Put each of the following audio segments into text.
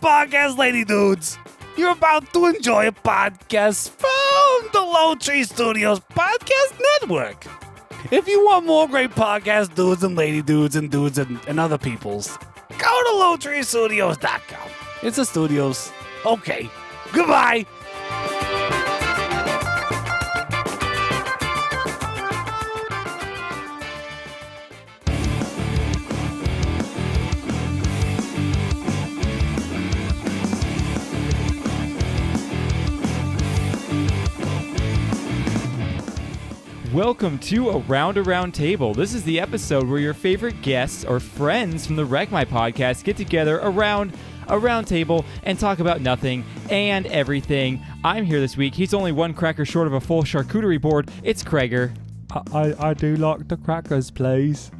podcast, lady dudes. You're about to enjoy a podcast from the Lone Tree Studios Podcast Network. If you want more great podcast dudes and lady dudes and dudes and other peoples, go to LoneTreeStudios.com. It's the studios. Okay, goodbye. Welcome to Around Table. This is the episode where your favorite guests or friends from the Wreck My Podcast get together around a round table and talk about nothing and everything. I'm here this week. He's only one cracker short of a full charcuterie board. It's Krager. I do like the crackers, please.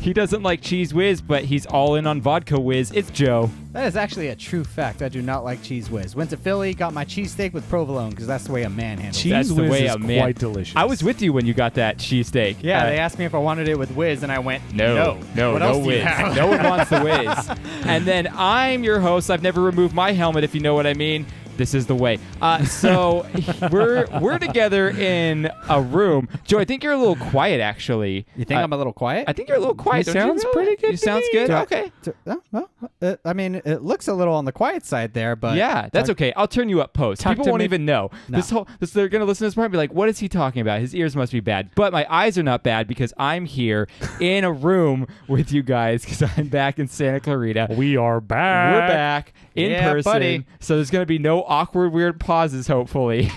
He doesn't like Cheese Whiz, but he's all in on Vodka Whiz. It's Joe. That is actually a true fact. I do not like Cheese Whiz. Went to Philly, got my cheesesteak with provolone because that's the way a man handles it. That's the way is a man. Quite delicious. I was with you when you got that cheesesteak. Yeah, they asked me if I wanted it with whiz, and I went, No What else do you whiz. have? No one wants the whiz. And then I'm your host. I've never removed my helmet, if you know what I mean. This is the way. So we're together in a room. Joe, I think you're a little quiet, actually. You think I'm a little quiet? I think you're a little quiet. He don't sounds you, pretty good You to sounds me. good. Do I- Okay. I mean, it looks a little on the quiet side there, but Yeah, that's okay. I'll turn you up post. Talk People to won't me. even know. No. They're going to listen to this part and be like, what is he talking about? His ears must be bad. But my eyes are not bad because I'm here in a room with you guys because I'm back in Santa Clarita. We are back. We're back in Yeah, person. buddy. So there's going to be no awkward, weird pauses, hopefully,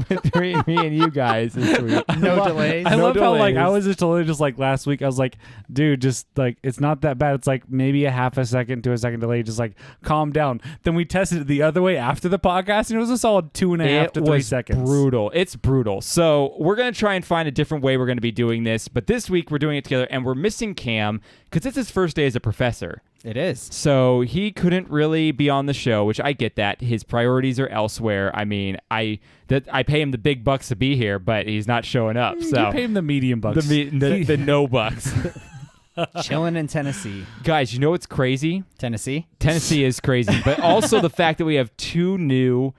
between me and you guys this week. no delays. I No love how delays. I was just totally just like last week. I was like, dude, just like it's not that bad. It's like maybe a half a second to a second delay. Just like calm down. Then we tested it the other way after the podcast, and it was a solid 2.5 to 3 seconds. Brutal. It's brutal. So we're going to try and find a different way we're going to be doing this. But this week we're doing it together, and we're missing Cam because it's his first day as a professor. It is. So he couldn't really be on the show, which I get that. His priorities are elsewhere. I mean, I pay him the big bucks to be here, but he's not showing up. So You pay him the medium bucks. the no bucks. Chilling in Tennessee. Guys, you know what's crazy? Tennessee? Tennessee is crazy, but also the fact that we have 2 new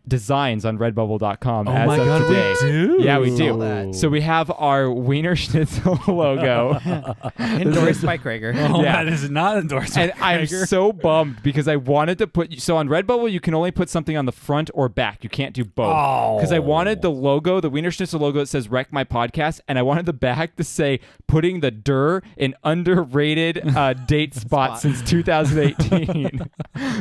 designs on redbubble.com as my of God, we today. do? Yeah, we Saw do. that. So we have our Wiener Schnitzel logo. Endorsed by Krager. Oh, Yeah. that is not endorsed. And by I'm Krager. so bummed because I wanted to put... So on Redbubble, you can only put something on the front or back. You can't do both. Oh. Because I wanted the logo, the Wiener Schnitzel logo that says Wreck My Podcast, and I wanted the back to say putting the DUR in underrated date spot since 2018.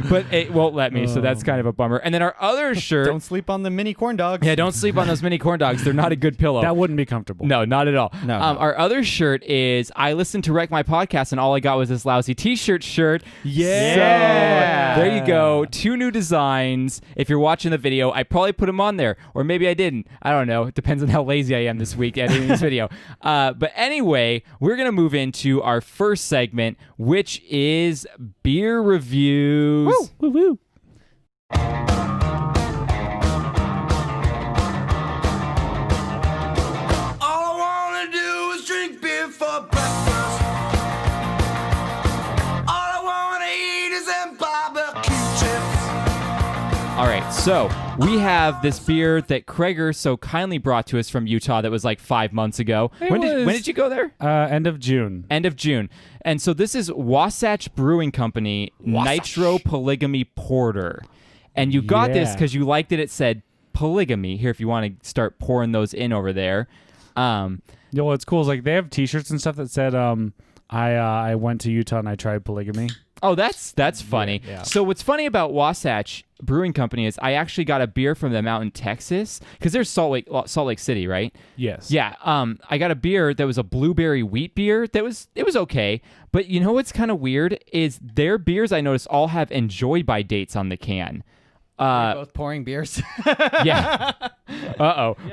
But it won't let me, so that's kind of a bummer. And then our other shirt... Don't sleep on the mini corn dogs. Yeah, don't sleep on those mini corn dogs. They're not a good pillow. That wouldn't be comfortable. No, not at all. No. Our other shirt is I listened to Wreck My Podcast and all I got was this lousy t-shirt shirt. Yeah. So there you go. 2 new designs. If you're watching the video, I probably put them on there. Or maybe I didn't. I don't know. It depends on how lazy I am this week editing this video. But anyway, we're going to move into our first segment, which is beer reviews. Woo, woo. All I wanna do is drink beer for breakfast. All I wanna eat is them barbecue chips. All right, so we have this beer that Krager so kindly brought to us from Utah that was like 5 months ago. It When was. did you go there? End of June. End of June. And so this is Wasatch Brewing Company Nitro Polygamy Porter. And you got this Yeah. because you liked it. It said Polygamy. Here, if you want to start pouring those in over there. Yo, what's cool is like they have T-shirts and stuff that said, I went to Utah and I tried polygamy. Oh, that's funny. Yeah. So what's funny about Wasatch Brewing Company is I actually got a beer from them out in Texas because there's Salt Lake City, right? Yes. Yeah. I got a beer that was a blueberry wheat beer. It was okay, but you know what's kind of weird is their beers I noticed all have enjoy by dates on the can. We're both pouring beers. Yeah.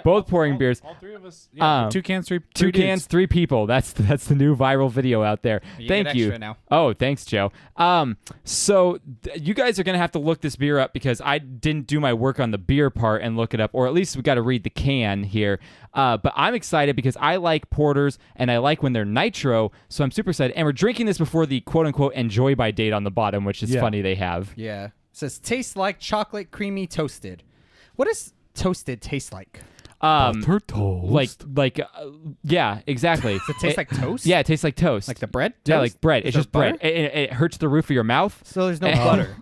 Both pouring beers. All 3 of us. Yeah, 2 cans, 3 Two dudes. cans, 3 people. That's the new viral video out there. You Thank get you. extra now. Oh, thanks, Joe. So you guys are gonna have to look this beer up because I didn't do my work on the beer part and look it up, or at least we got to read the can here. But I'm excited because I like porters and I like when they're nitro, so I'm super excited. And we're drinking this before the quote unquote enjoy by date on the bottom, which is Yeah. funny they have. Yeah. says tastes like chocolate creamy toasted. What does toasted taste like? Butter toast. Yeah, exactly. Does it taste like toast? Yeah, it tastes like toast. Like the bread? Yeah, Toast? like bread. Is It's there just bread. butter? It hurts the roof of your mouth. So there's no butter.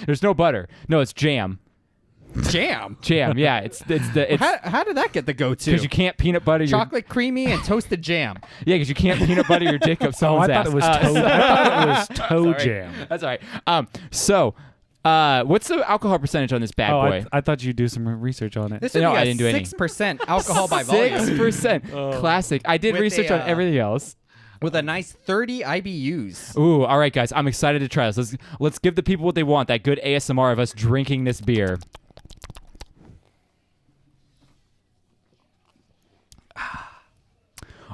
There's no butter. No, it's jam. Jam. Jam. Yeah, it's How did that get the go-to? because you can't peanut butter your Chocolate creamy and toasted jam. yeah, because you can't peanut butter your dick up I someone's thought ass. it was toe. I thought it was toe jam. That's all right. What's the alcohol percentage on this bad Oh, boy? I thought you'd do some research on it. This would No, be I a didn't do any. 6% alcohol by volume 6%. Classic. I did With research a, on everything else. with a nice 30 IBUs. Ooh, all right, guys. I'm excited to try this. Let's give the people what they want. That good ASMR of us drinking this beer.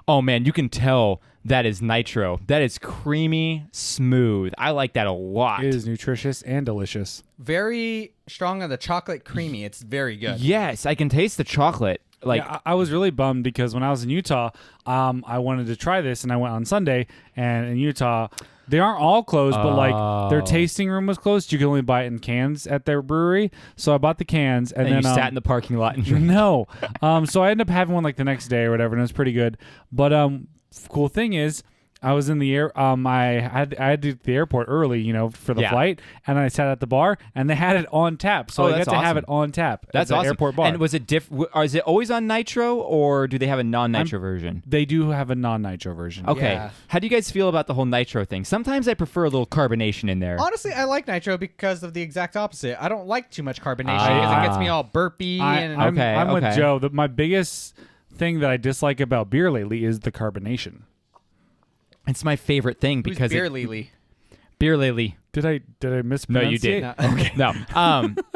Oh man, you can tell that is nitro. That is creamy, smooth. I like that a lot. It is nutritious and delicious. Very strong on the chocolate creamy. It's very good. Yes, I can taste the chocolate. Like Yeah, I was really bummed because when I was in Utah, I wanted to try this, and I went on Sunday. And in Utah, they aren't all closed, but like their tasting room was closed. You could only buy it in cans at their brewery. So I bought the cans, and and then you sat in the parking lot and drank. no. So I ended up having one like the next day or whatever, and it was pretty good. But cool thing is, I was in the air. I had to get to the airport early, for the Yeah. flight, and I sat at the bar, and they had it on tap. So Oh, I got that's to have awesome. it on tap. That's at the awesome. airport bar. And was it is it always on nitro, or do they have a non-nitro version? They do have a non-nitro version. Okay. Yeah. How do you guys feel about the whole nitro thing? Sometimes I prefer a little carbonation in there. Honestly, I like nitro because of the exact opposite. I don't like too much carbonation because it gets me all burpy. I'm Okay. with Joe. My biggest thing that I dislike about beer lately is the carbonation. It's my favorite thing Who's because beer Lily? beer lily. Did I No, mispronounce you did. it? Okay. No.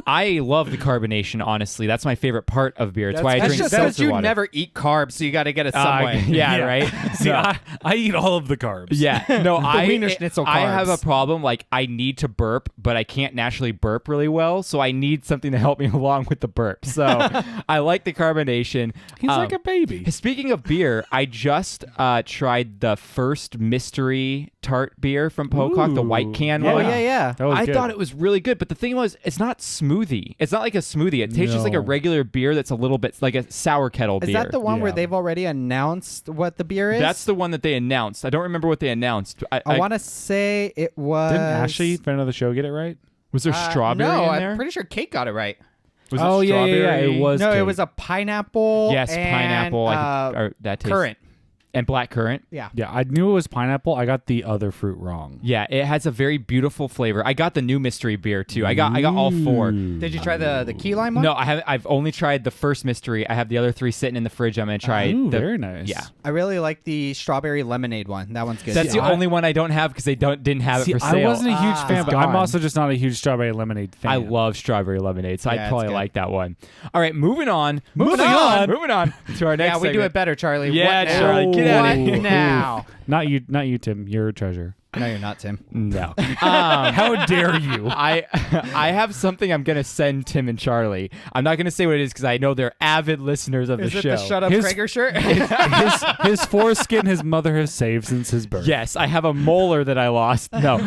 I love the carbonation. Honestly, that's my favorite part of beer. It's why I That's drink just seltzer because you water. never eat carbs, so you got to get it some way. Yeah, right. See, No. I eat all of the carbs. Yeah, no, Wiener Schnitzel I have a carbs. problem. Like, I need to burp, but I can't naturally burp really well, so I need something to help me along with the burp. So I like the carbonation. He's like a baby. Speaking of beer, I just tried the first mystery tart beer from Pocock, the white can Oh, one. yeah. That was I good. thought it was really good, but the thing was, it's not smoothie. It's not like a smoothie. It tastes just like a No. regular beer that's a little bit like a sour kettle Is beer. that the one where Yeah. they've already announced what the beer is? That's the one that they announced. I don't remember what they announced. I want to say it was. Didn't Ashley, friend of the show, get it right? Was there strawberry no, in there? I'm pretty sure Kate got it right. Was Oh, it yeah, strawberry? yeah, it was. No, it Kate. was a pineapple. Yes, and, pineapple. Or that tastes. currant. And black currant. Yeah. Yeah, I knew it was pineapple. I got the other fruit wrong. Yeah, it has a very beautiful flavor. I got the new mystery beer too. I got all four. Did you try the key lime one? No, I haven't. I've only tried the first mystery. I have the other three sitting in the fridge. I'm gonna try. Ooh, the, very nice. Yeah, I really like the strawberry lemonade one. That one's good. that's too. the only one I don't have because they didn't have See, it for sale. I wasn't a huge fan, it's but I'm gone. also just not a huge strawberry lemonade fan. I love strawberry lemonade, so Yeah, I'd it's probably good. like that one. All right, moving on. Moving on. Moving on to our next. Yeah, we do segment. it better, Charlie. Yeah, What now? Charlie, get outta What here. now? Not you, Tim. You're a treasure. No, you're not, Tim. No. How dare you? I have something I'm gonna send Tim and Charlie. I'm not gonna say what it is because I know they're avid listeners of Is the it show. the Shut Up His- Krager shirt? his foreskin his mother has saved since his birth. Yes, I have a molar that I lost. No.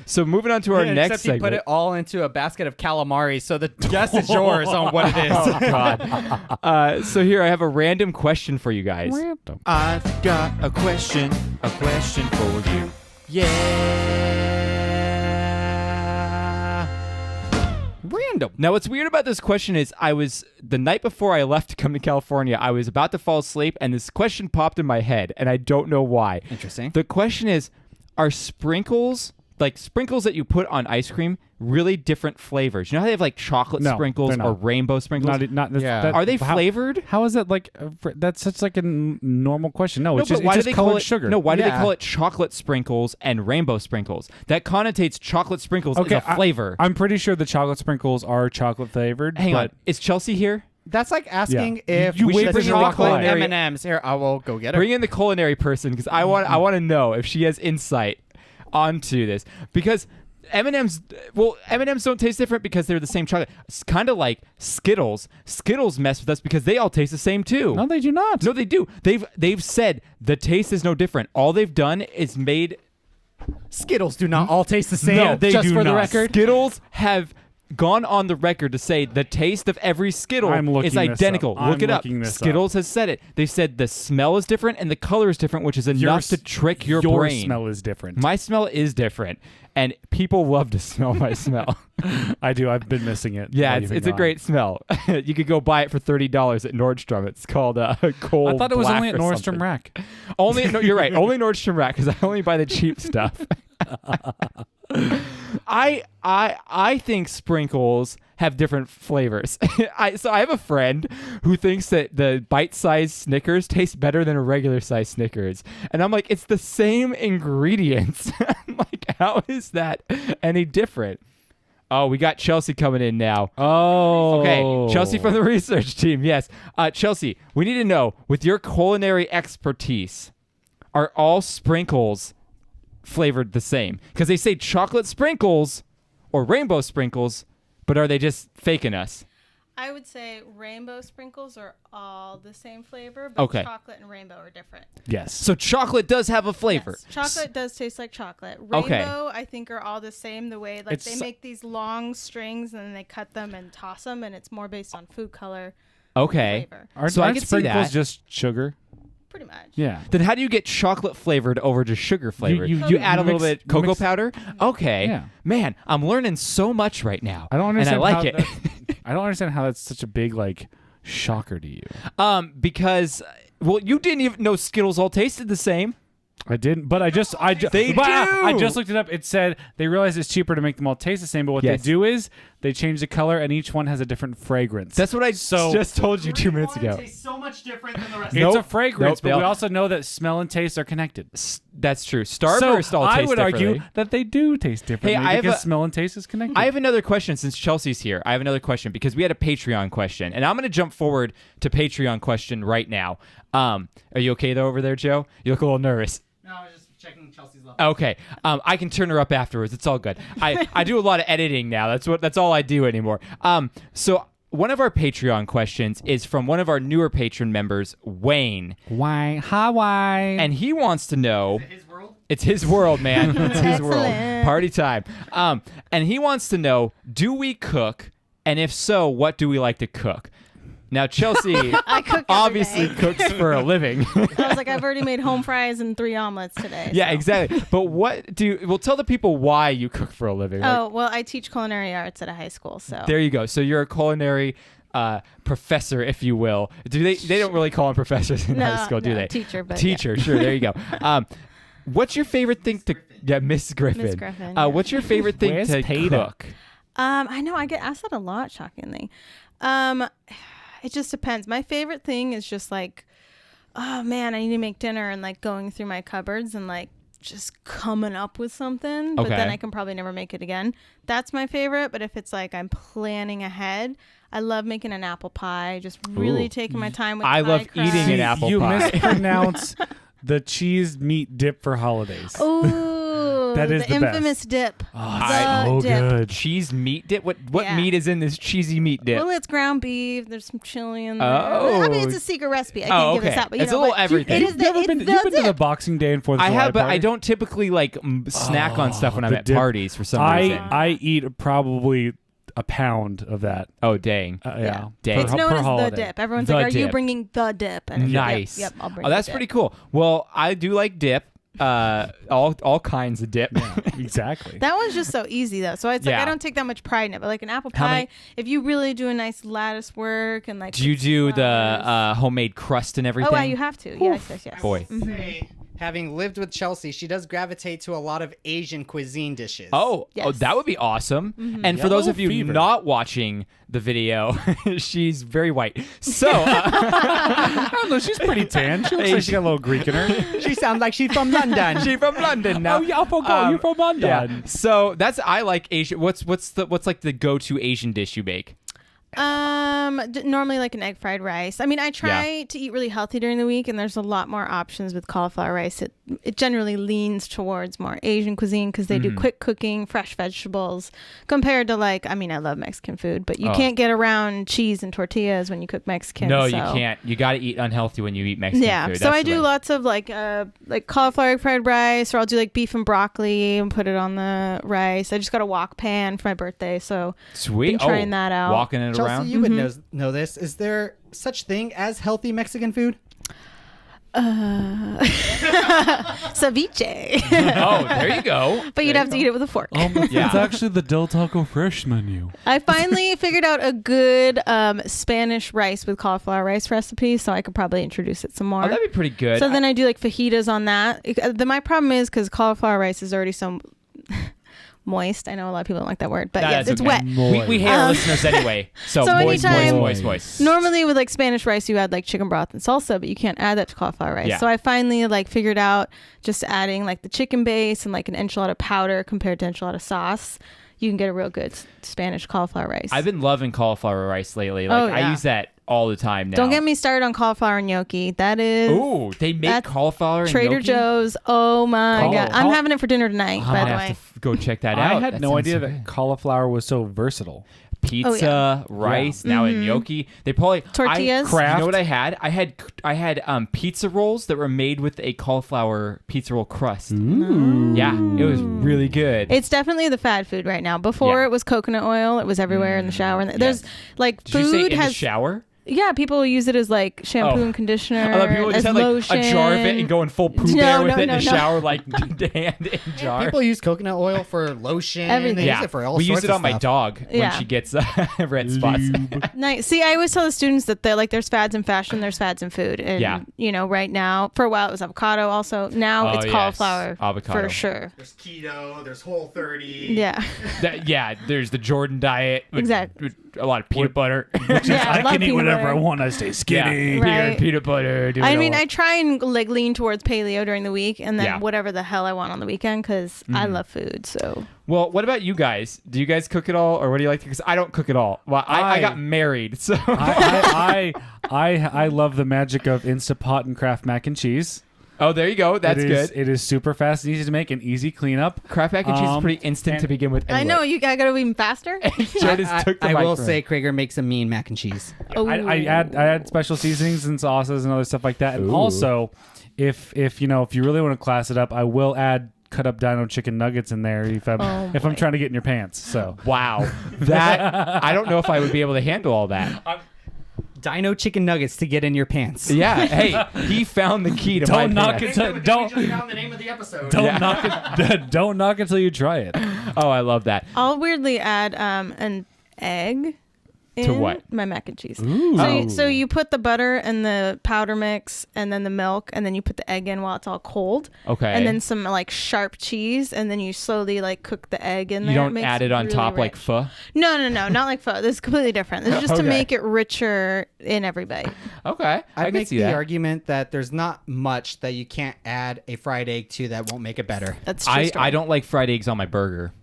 So moving on to our Yeah, next except you segment. put it all into a basket of calamari, so the guess is yours on what it is. Oh God. So here I have a random question for you guys. Random. I've got a question for you. Yeah. Random. Now, what's weird about this question is the night before I left to come to California, I was about to fall asleep, and this question popped in my head, and I don't know why. Interesting. The question is, are sprinkles, like sprinkles that you put on ice cream, really different flavors? You know how they have like chocolate No, sprinkles they're not. or rainbow sprinkles? Not Yeah. that- Are they how- flavored? How is that like? That's such like a normal question. No, No, it's just, but why it's do just they call colored it sugar. No, why do they Yeah. call it chocolate sprinkles and rainbow sprinkles? That connotates chocolate sprinkles Okay, as a flavor. I'm pretty sure the chocolate sprinkles are chocolate flavored. Hang on, but is Chelsea here? That's like asking Yeah. if You we wait should for bring the chocolate culinary- M&Ms. Here, I will go get her. Bring in the culinary person because I want to know if she has insight onto this because M&Ms don't taste different because they're the same chocolate. It's kind of like Skittles. Skittles mess with us because they all taste the same too. no, they do not. No, they do. They've said the taste is no different. All they've done is made Skittles do not all taste the same. No, they just do for the not. record. Skittles have gone on the record to say the taste of every Skittle I'm looking is this identical. up. Look I'm it up. looking this up. Skittles has said it. They said the smell is different and the color is different, which is enough to trick your brain. Your smell is different. My smell is different, and people love to smell my smell. I do. I've been missing it. Yeah, while you've it's been a great smell. You could go buy it for $30 at Nordstrom. It's called Coal gone. I thought it was Black only at or Nordstrom something. Rack. Only no, you're right. Only Nordstrom Rack because I only buy the cheap stuff. I think sprinkles have different flavors. So I have a friend who thinks that the bite-sized Snickers taste better than a regular-sized Snickers, and I'm like, it's the same ingredients. I'm like, how is that any different? Oh, we got Chelsea coming in now. Oh. Okay, Chelsea from the research team. Yes, Chelsea, we need to know, with your culinary expertise, are all sprinkles flavored the same? Because they say chocolate sprinkles or rainbow sprinkles, but are they just faking us? I would say rainbow sprinkles are all the same flavor, but Okay. chocolate and rainbow are different. Yes. So chocolate does have a flavor. Yes, chocolate does taste like chocolate. Okay. Rainbow, I think, are all the same. The way like they It's- make these long strings and then they cut them and toss them, and it's more based on food color Okay. flavor. Aren't, So I aren't can see sprinkles that. just sugar? Pretty much. Yeah. Then how do you get chocolate flavored over just sugar flavored? you- You add a little mix- bit cocoa mix- powder? Okay. Yeah. Man, I'm learning so much right now. I don't understand. And I like how it. I don't understand how that's such a big shocker to you. Because you didn't even know Skittles all tasted the same. I didn't, but I just They but I do! just looked it up. It said they realized it's cheaper to make them all taste the same, but what Yes. they do is they change the color and each one has a different fragrance. That's what I So- just told you 2 minutes ago. so much different than the rest. it's Nope. a fragrance, Nope, but they we all- also know that smell and taste are connected. That's true. Starburst all I taste would differently. argue that they do taste differently I have because a- smell and taste is connected. I have another question since Chelsea's here. I have another question because we had a Patreon question, and I'm going to jump forward to Patreon question right now. Are you okay though over there, Joe? You look a little nervous. No, I was just checking Chelsea's level. Okay. I can turn her up afterwards. It's all good. I do a lot of editing now. That's all I do anymore. So one of our Patreon questions is from one of our newer patron members, Wayne, Why? Hawaii. and he wants to know. His world? It's his world, man. It's his world. Excellent. Party time. And he wants to know, do we cook? And if so, what do we like to cook? Now, Chelsea I cook every obviously day. cooks for a living. I was like, I've already made home fries and 3 omelets today. Yeah, so. exactly. But well, tell the people why you cook for a living. Like, Oh, well, I teach culinary arts at a high school, so. there you go. So you're a culinary professor, if you will. Do they don't really call them professors in high school, do no, they? Teacher, but Teacher, sure. There you go. What's your favorite thing to? Yeah, Miss Griffin. Miss Griffin, yeah. What's your favorite thing Where's to Peter? cook? I know I get asked that a lot, shockingly. It just depends. My favorite thing is just like, oh man, I need to make dinner and like going through my cupboards and like just coming up with something, but then Okay. I can probably never make it again. That's my favorite. But if it's like I'm planning ahead, I love making an apple pie. Just really Ooh. taking my time with I pie love crust. eating an apple you pie. mispronounce the cheese meat dip for holidays. Ooh, That is the best. infamous dip. so dip. good. Cheese meat dip? What Yeah. meat is in this cheesy meat dip? Well, it's ground beef. There's some chili in there. Oh. I mean, it's a secret recipe. I can't give this okay. out, but you It's know, a little but everything. It is the, You've it's been, the you've been to the dip. Boxing Day and 4th of I July have, but party? I don't typically like snack on stuff when I'm the at dip. parties for some reason. I eat probably a pound of that. Oh, dang. Yeah. Dang. It's known per as holiday. the dip. Everyone's The like, "Are you dip. bringing the dip?" And it's like, Nice. Yep, I'll bring. Oh, that's the pretty dip. cool. Well, I do like dip. All kinds of dip. Exactly. That one's just so easy though. So it's like Yeah. I don't take that much pride in it. But like an apple How pie, many- if you really do a nice lattice work and like. Do you put do flowers- the homemade crust and everything? Oh, wow, you have to. Yes. Boy. Say, having lived with Chelsea, she does gravitate to a lot of Asian cuisine dishes. Oh, Yes. that would be awesome. And for Yellow those of you fever. not watching the video, she's very white. So, I don't know. She's pretty tan. She looks like she got a little Greek in her. She sounds like she's from London. she's from London now. Oh, yeah, I forgot. You're from London. Yeah. So I like Asian. What's like the go-to Asian dish you make? Normally like an egg fried rice. I mean, I try to eat really healthy during the week, and there's a lot more options with cauliflower rice. It generally leans towards more Asian cuisine because they do quick cooking, fresh vegetables, compared to like, I mean, I love Mexican food, but you can't get around cheese and tortillas when you cook Mexican. No, so. you can't. You got to eat unhealthy when you eat Mexican food. So I do lots of like cauliflower egg fried rice, or I'll do like beef and broccoli and put it on the rice. I just got a wok pan for my birthday, so sweet. Been trying that out. Walking it Chelsea, around. you would know this. Is there such thing as healthy Mexican food? Ceviche. Oh, there you go. But you'd have to eat it with a fork. It's actually the Del Taco Fresh menu. I finally figured out a good Spanish rice with cauliflower rice recipe, so I could probably introduce it some more. Oh, that'd be pretty good. So then I do like fajitas on that. My problem is because cauliflower rice is already so moist. I know a lot of people don't like that word, but yes, it's wet. We hate our listeners anyway. So moist. Normally with like Spanish rice, you add like chicken broth and salsa, but you can't add that to cauliflower rice. Yeah. So I finally like figured out just adding like the chicken base and like an enchilada powder compared to enchilada sauce. You can get a real good Spanish cauliflower rice. I've been loving cauliflower rice lately. Like I use that all the time now. Don't get me started on cauliflower and gnocchi. That is... Ooh, they make cauliflower and Trader gnocchi? Joe's. Oh my God. I'm having it for dinner tonight, by the way. have to go check that out. I had That no sounds idea so that good. cauliflower was so versatile. Pizza, rice, now in gnocchi. They probably Tortillas. You know what I had? I had pizza rolls that were made with a cauliflower pizza roll crust. Ooh. Yeah, it was really good. It's definitely the fad food right now. Before it was coconut oil. It was everywhere in the shower. And there's like Did you say food in has the shower? Yeah, people use it as like shampoo and conditioner. I thought people as just had like lotion. a jar of it and go in full poo bear with it in the shower, like hand in jar. People use coconut oil for lotion. Everything. They use it for all we sorts use it of on my stuff. dog when she gets red spots. Nice. See, I always tell the students that they're like, there's fads in fashion, there's fads in food. And, you know, right now, for a while it was avocado also. Now it's cauliflower. Avocado. For sure. There's keto, there's Whole30. Yeah. There's the Jordan diet. Exactly. A lot of peanut butter. I can eat whatever I want. I stay skinny. Right. Peanut butter. I mean, I try and like lean towards paleo during the week, and then whatever the hell I want on the weekend because I love food. So. Well, what about you guys? Do you guys cook at all, or what do you like to? Because I don't cook at all. Well, I got married, so I love the magic of Instapot and Kraft mac and cheese. Oh, there you go. That's good. It is super fast and easy to make and easy cleanup. Kraft mac and cheese is pretty instant to begin with. Anyway. I know. I got to go even faster. I will say Krager makes a mean mac and cheese. I add special seasonings and sauces and other stuff like that. And also, if you really want to class it up, I will add cut up Dino chicken nuggets in there if I'm trying to get in your pants. So wow, that I don't know if I would be able to handle all that. Dino chicken nuggets to get in your pants. Yeah. Hey, he found the key to don't my knock pants. it. Don't found the name of the episode. Don't knock it. Don't knock it until you try it. Oh, I love that. I'll weirdly add an egg. To what? My mac and cheese. Ooh. So you put the butter and the powder mix and then the milk and then you put the egg in while it's all cold. Okay. And then some like sharp cheese and then you slowly like cook the egg in there. You don't add it on really top like rich. pho? No, not like pho. This is completely different. This is just to make it richer in every bite. Okay. I can make see the that. argument that there's not much that you can't add a fried egg to that won't make it better. That's true. I don't like fried eggs on my burger.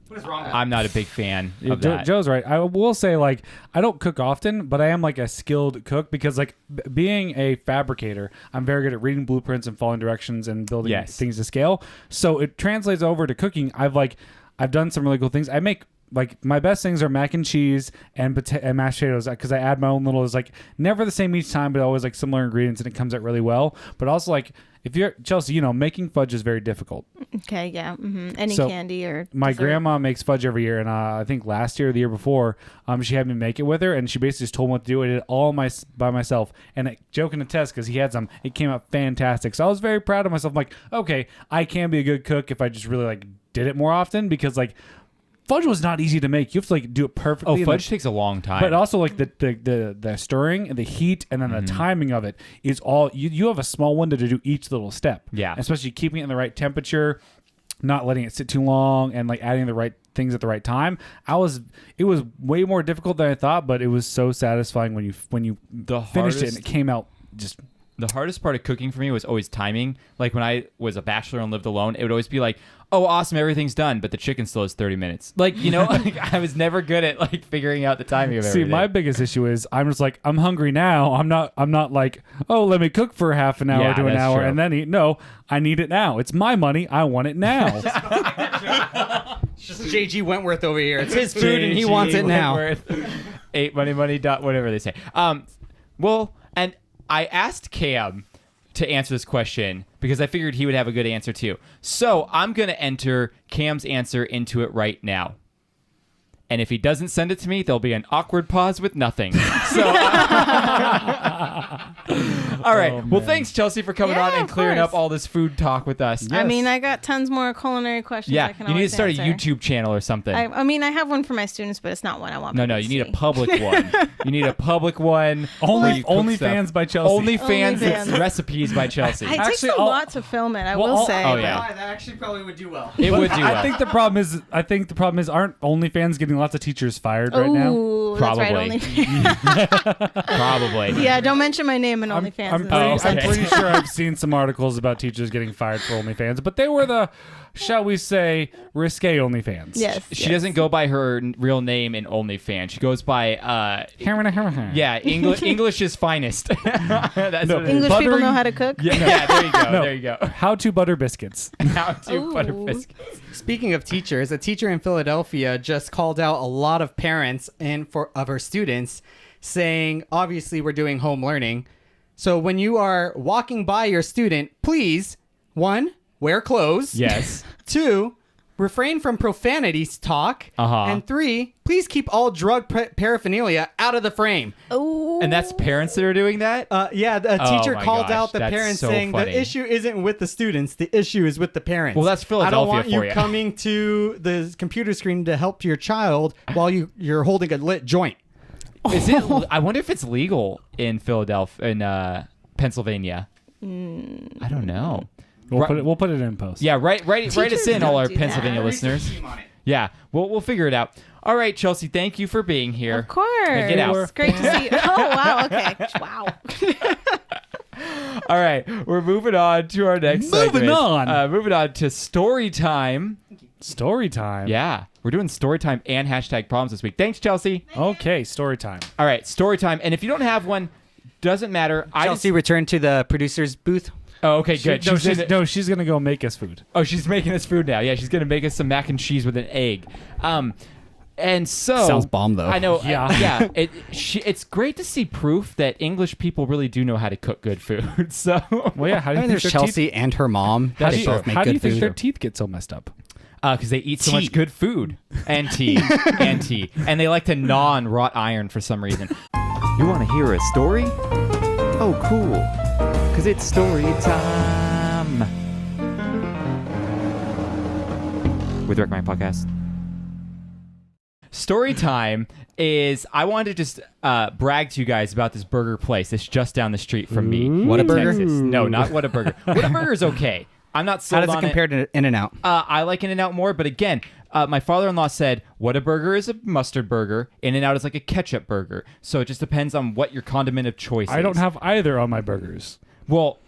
What is wrong with I'm not a big fan of that. Joe's right. I will say, like, I don't cook often, but I am like a skilled cook because, like, being a fabricator, I'm very good at reading blueprints and following directions and building things to scale. So it translates over to cooking. I've done some really cool things. I make like my best things are mac and cheese and mashed potatoes because I add my own little. It's like never the same each time, but always like similar ingredients and it comes out really well. But also like if you're Chelsea, making fudge is very difficult. Okay, yeah. Mm-hmm. Any candy or my dessert. grandma makes fudge every year, and I think last year or the year before, she had me make it with her, and she basically just told me what to do. I did it all by myself, and Joe can attest because he had some. It came out fantastic, so I was very proud of myself. I'm like, okay, I can be a good cook if I just really like did it more often because like. Fudge was not easy to make. You have to like do it perfectly. Oh, fudge takes a long time. But also like the stirring and the heat and then the timing of it is all you have a small window to do each little step. Yeah. Especially keeping it in the right temperature, not letting it sit too long, and like adding the right things at the right time. It was way more difficult than I thought, but it was so satisfying when you finished it and it came out just The hardest part of cooking for me was always timing. Like when I was a bachelor and lived alone, it would always be like, oh, awesome, everyth's done, but the chicken still has 30 minutes. Like, you know, like, I was never good at like figuring out the timing of everything. See, my biggest issue is I'm just like, I'm hungry now. I'm not like, oh, let me cook for half an hour to an hour and then eat. No, I need it now. It's my money. I want it now. Just JG Wentworth over here. It's his food and he wants it now. Wentworth. 8 money dot whatever they say. Well, and I asked Cam to answer this question because I figured he would have a good answer too. So I'm going to enter Cam's answer into it right now. And if he doesn't send it to me, there'll be an awkward pause with nothing. So, all right. Well, thanks, Chelsea, for coming on and clearing up all this food talk with us. Yes. I mean, I got tons more culinary questions. Yeah, I can you need to start answer. a YouTube channel or something. I mean, I have one for my students, but it's not one I want. No, you need a public one. You need a public one. OnlyFans by Chelsea. OnlyFans recipes by Chelsea. It takes a lot to film it. I will say. Oh yeah, that actually probably would do well. It would do well. I think the problem is, aren't OnlyFans getting lots of teachers fired right now? Probably. That's right, Probably. Yeah, don't mention my name in OnlyFans. I'm pretty sure I've seen some articles about teachers getting fired for OnlyFans, but they were the, shall we say, risque OnlyFans. Yes. She doesn't go by her real name in OnlyFans. She goes by English's finest. That's what it is. English people know how to cook. Yeah, there you go. There you go. How to butter biscuits. How to butter biscuits. Speaking of teachers, a teacher in Philadelphia just called out a lot of parents of her students, saying, obviously, we're doing home learning. So when you are walking by your student, please, 1, wear clothes. Yes. 2, refrain from profanity talk. And 3, please keep all drug paraphernalia out of the frame. Oh. And that's parents that are doing that? Yeah, the teacher called out the that's parents so saying funny. the issue isn't with the students, the issue is with the parents. Well, that's Philadelphia I don't want for you you. coming to the computer screen to help your child while you're holding a lit joint. Is it? I wonder if it's legal in Philadelphia, in Pennsylvania. I don't know. We'll put it in post. Yeah, write us in, all our don't do Pennsylvania that. listeners. Yeah, we'll figure it out. All right, Chelsea, thank you for being here. Of course. Get out. It's great to see you. Oh, wow. Okay. Wow. All right, we're moving on to our next segment. Moving on to story time. Story time. Yeah, we're doing story time and hashtag problems this week. Thanks, Chelsea. Okay, story time. All right, story time. And if you don't have one, doesn't matter. Chelsea returned to the producer's booth. Oh, okay, good. She's gonna go make us food. Oh, she's making us food now. Yeah, she's gonna make us some mac and cheese with an egg. And so Sounds bomb, though. I know. Yeah. It's great to see proof that English people really do know how to cook good food. So, Well, yeah. How do you think There's their Chelsea and her mom. How They do you- both make How do you good think food. their teeth get so messed up? because they eat so much good food and tea, and they like to gnaw on wrought iron for some reason. You want to hear a story? Oh, cool! Because it's story time with Rick My Podcast. Story time is I wanted to just brag to you guys about this burger place that's just down the street from me. Whataburger? Texas. No, not Whataburger. Whataburger is okay. I'm not sold on How does it compare to In-N-Out? I like In-N-Out more, but again, my father-in-law said Whataburger is a mustard burger, In-N-Out is like a ketchup burger. So it just depends on what your condiment of choice is. I don't have either on my burgers. Well,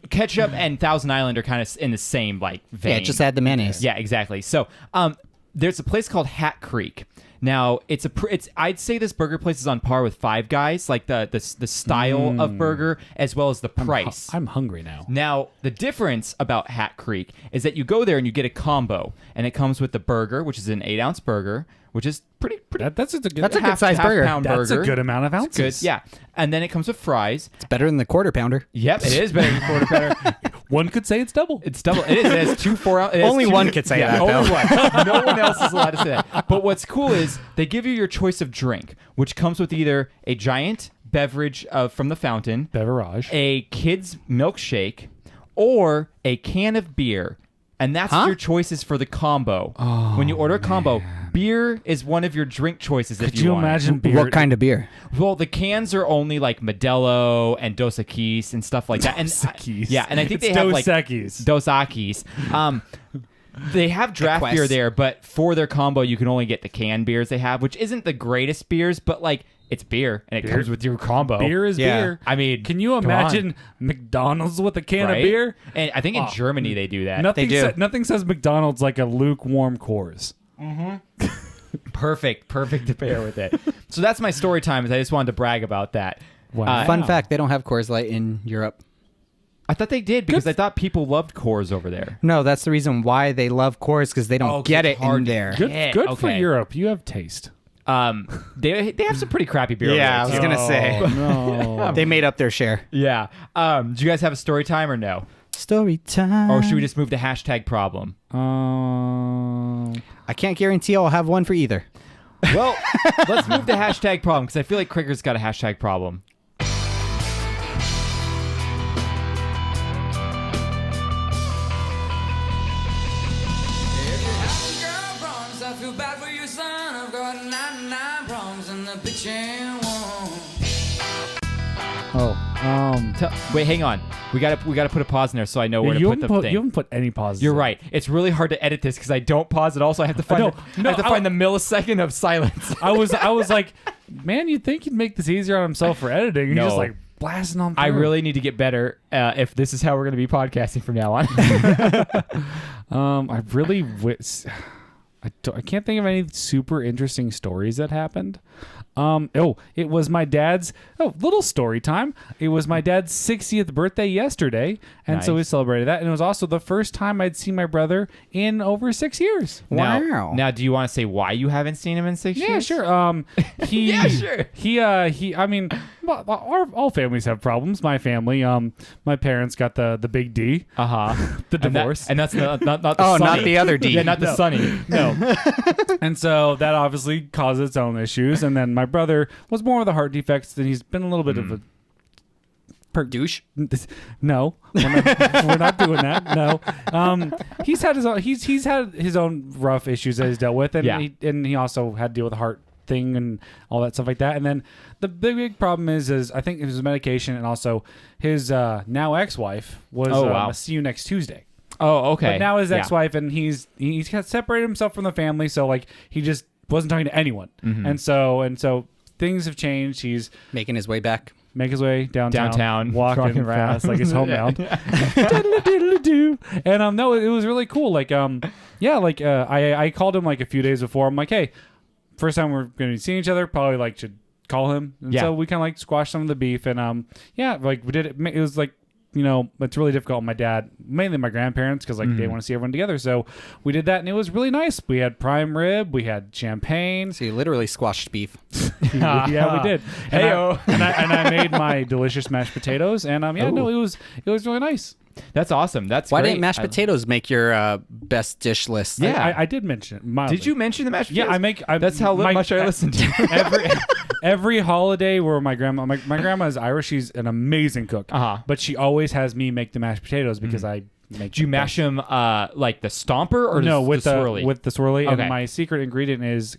ketchup and Thousand Island are kind of in the same like vein. Yeah, just add the mayonnaise. Yeah, exactly. So there's a place called Hat Creek. Now it's I'd say this burger place is on par with Five Guys, like the style of burger as well as the price. I'm hungry now. Now the difference about Hat Creek is that you go there and you get a combo, and it comes with the burger, which is an 8-ounce burger, which is pretty. That's a good. That's a good-sized burger. Half-pound That's a burger. good amount of It's ounces. good, yeah. And then it comes with fries. It's better than the quarter pounder. Yep, it is better than quarter pounder. One could say it's double. It's double. It is. It has 2 4-ounce. it has Only two- one could say that, Only though. one. No one else is allowed to say that. But what's cool is they give you your choice of drink, which comes with either a giant beverage from the fountain, Beverage. a kid's milkshake, or a can of beer. And that's your choices for the combo. When you order a combo, beer is one of your drink choices. Could if you want it. imagine beer? What kind of beer? Well, the cans are only like Modelo and Dos Equis and stuff like that. And yeah, and I think they have like Equis. Dos Equis. They have draft Equus. beer there, but for their combo, you can only get the canned beers they have, which isn't the greatest beers, but like it's beer, and it comes with your combo. Beer is beer. I mean, can you come imagine McDonald's with a can Right? of beer? And I think in Germany they do that. Nothing says McDonald's like a lukewarm Coors. Perfect to pair with it. So that's my story time. Is I just wanted to brag about that. Wow. Fun fact: they don't have Coors Light in Europe. I thought they did because I thought people loved Coors over there. No, that's the reason why they love Coors because they don't get it in there. Good for Europe. You have taste. They have some pretty crappy beer. Yeah, I over was there, gonna say No. they made up their share. Yeah. Do you guys have a story time or no? Story time. Or should we just move to hashtag problem? I can't guarantee I'll have one for either. Well, let's move to hashtag problem because I feel like Krieger's got a hashtag problem. Wait, hang on. We gotta put a pause in there so I know where to put the thing. You haven't put any pauses. You're in. right. It's really hard to edit this because I don't pause it. Also, I have to find find the millisecond of silence. I was like, man, you'd think you'd make this easier on himself for editing. He's No. just like blasting on through. I really need to get better if this is how we're going to be podcasting from now on. I really I can't think of any super interesting stories that happened. It was my dad's little story time. It was my dad's 60th birthday yesterday, and so we celebrated that. And it was also the first time I'd seen my brother in over 6 years. Wow. Now, do you want to say why you haven't seen him in 6 years? Yeah, sure. Yeah, sure. He. I mean, all families have problems. My family. My parents got the big D. The divorce. And that's not the Oh, Sonny. not the other D. Yeah, not the Sonny. No. And so that obviously caused its own issues. And then my brother was more of the heart defects, and he's been a little bit of a douche. No, we're not doing that. No, he's had his own rough issues that he's dealt with, and he also had to deal with the heart thing and all that stuff like that. And then the big problem is I think it was medication, and also his now ex-wife was see you next Tuesday. Oh, okay. But now his ex-wife, and he's got separated himself from the family, so like he just wasn't talking to anyone, and so things have changed. He's Making his way back. make his way downtown, around. walking fast like his homebound. And no, it was really cool. Like I called him like a few days before. I'm like, hey, first time we're gonna be seeing each other, probably like should call him. And so we kind of like squashed some of the beef, and like we did it. It was like, you know, it's really difficult with my dad, mainly my grandparents, because like they want to see everyone together. So we did that, and it was really nice. We had prime rib, we had champagne. So you literally squashed beef. Yeah, we did. Heyo. And I made my delicious mashed potatoes, and it was really nice. That's awesome. That's Why great. didn't mashed potatoes make your best dish list? Yeah. I did mention it mildly. Did you mention the mashed Yeah, potatoes? That's how much I listened to. every holiday where my grandma is Irish. She's an amazing cook. But she always has me make the mashed potatoes because I make. Do you mash them like the stomper or with the swirly? With the swirly. Okay. And my secret ingredient is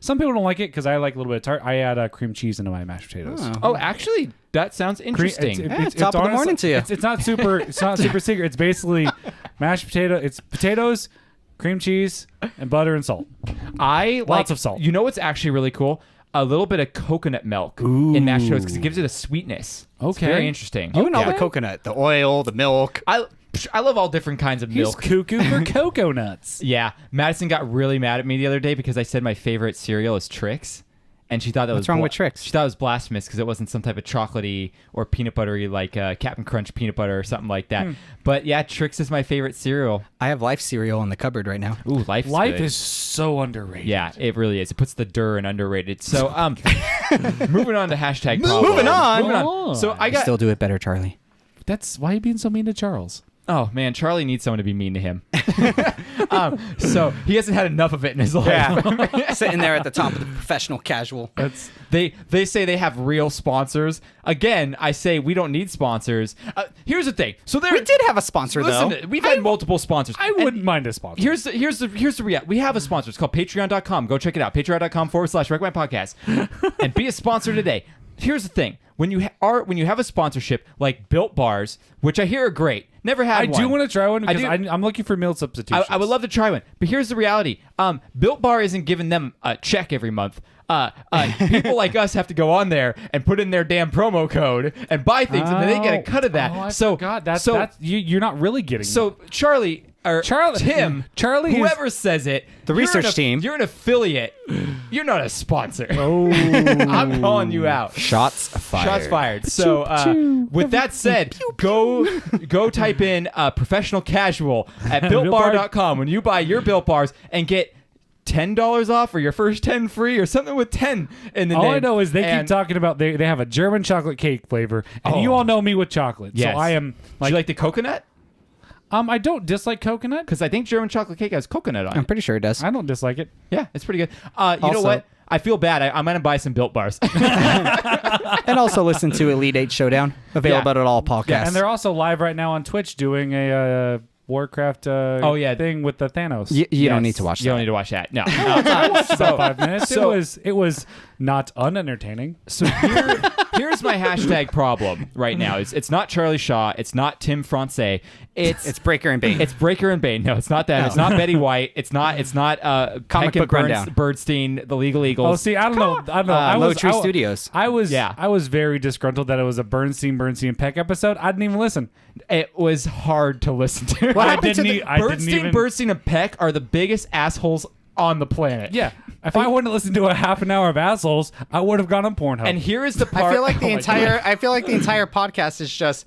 some people don't like it because I like a little bit of tart. I add cream cheese into my mashed potatoes. Oh, actually, that sounds interesting. It's top of the morning to you. It's not super. It's not super secret. It's basically mashed potato. It's potatoes, cream cheese, and butter and salt. Lots of salt. You know what's actually really cool? A little bit of coconut milk in mashed potatoes because it gives it a sweetness. Okay. It's very interesting. You and all the coconut, the oil, the milk. I love all different kinds of He's milk. cuckoo for cocoa nuts. Yeah. Madison got really mad at me the other day because I said my favorite cereal is Trix. And she thought that was What's wrong with Trix? She thought it was blasphemous because it wasn't some type of chocolatey or peanut buttery like Captain Crunch peanut butter or something like that. But yeah, Trix is my favorite cereal. I have Life cereal in the cupboard right now. Ooh, Life Life is so underrated. Yeah, it really is. It puts the dur in underrated. So moving on to hashtag problem. Moving on. So I I got. still do it better, Charlie. That's why are you being so mean to Charles? Oh man, Charlie needs someone to be mean to him. So he hasn't had enough of it in his life. Yeah. Sitting there at the top of the professional casual. They say they have real sponsors. Again, I say we don't need sponsors. Here's the thing. So We did have a sponsor, though. Listen, we've had multiple sponsors. I wouldn't mind a sponsor. Here's the reality. We have a sponsor. It's called Patreon.com. Go check it out. Patreon.com/RecommendPodcast and be a sponsor today. Here's the thing. When you have a sponsorship like Built Bars, which I hear are great, never had one. I do want to try one because I do. I'm looking for meal substitutions. I would love to try one, but here's the reality. Built Bar isn't giving them a check every month. people like us have to go on there and put in their damn promo code and buy things, and then they get a cut of that. Oh, I so forgot. That's you're not really getting So Charlie or Tim, whoever says it, the research team. You're an affiliate. You're not a sponsor. Oh, I'm calling you out. Shots fired. Shots fired. So, with that said, go type in professional casual at BuiltBar.com when you buy your Built Bars and get $10 off or your first 10 free or something with 10 in the name. All I know is they keep talking about they have a German chocolate cake flavor, and you all know me with chocolate. Yes. So I am Do you like the coconut? I don't dislike coconut. Because I think German chocolate cake has coconut on I'm it. pretty sure it does. I don't dislike it. Yeah, it's pretty good. You know what? I feel bad. I'm going to buy some Built Bars. And also listen to Elite 8 Showdown, available at all podcasts. Yeah, and they're also live right now on Twitch doing a Warcraft thing with the Thanos. You don't need to watch that. You don't need to watch that. No. I watched about 5 minutes. so- It was not unentertaining. So here's my hashtag problem right now. It's not Charlie Shaw. It's not Tim Francais. It's Breaker and Bane. It's Breaker and Bane. No, it's not that. No. It's not Betty White. It's not Comic Peck and Book Rundown. Birdstein, the Legal Eagles. Oh, see, I don't know. Low Tree Studios. I was very disgruntled that it was a Bernstein Peck episode. I didn't even listen. It was hard to listen to. What happened to the Bernstein and Peck are the biggest assholes on the planet. Yeah. If I wouldn't listen to a half an hour of assholes, I would have gone on Pornhub. And here is the part. I feel like the entire podcast is just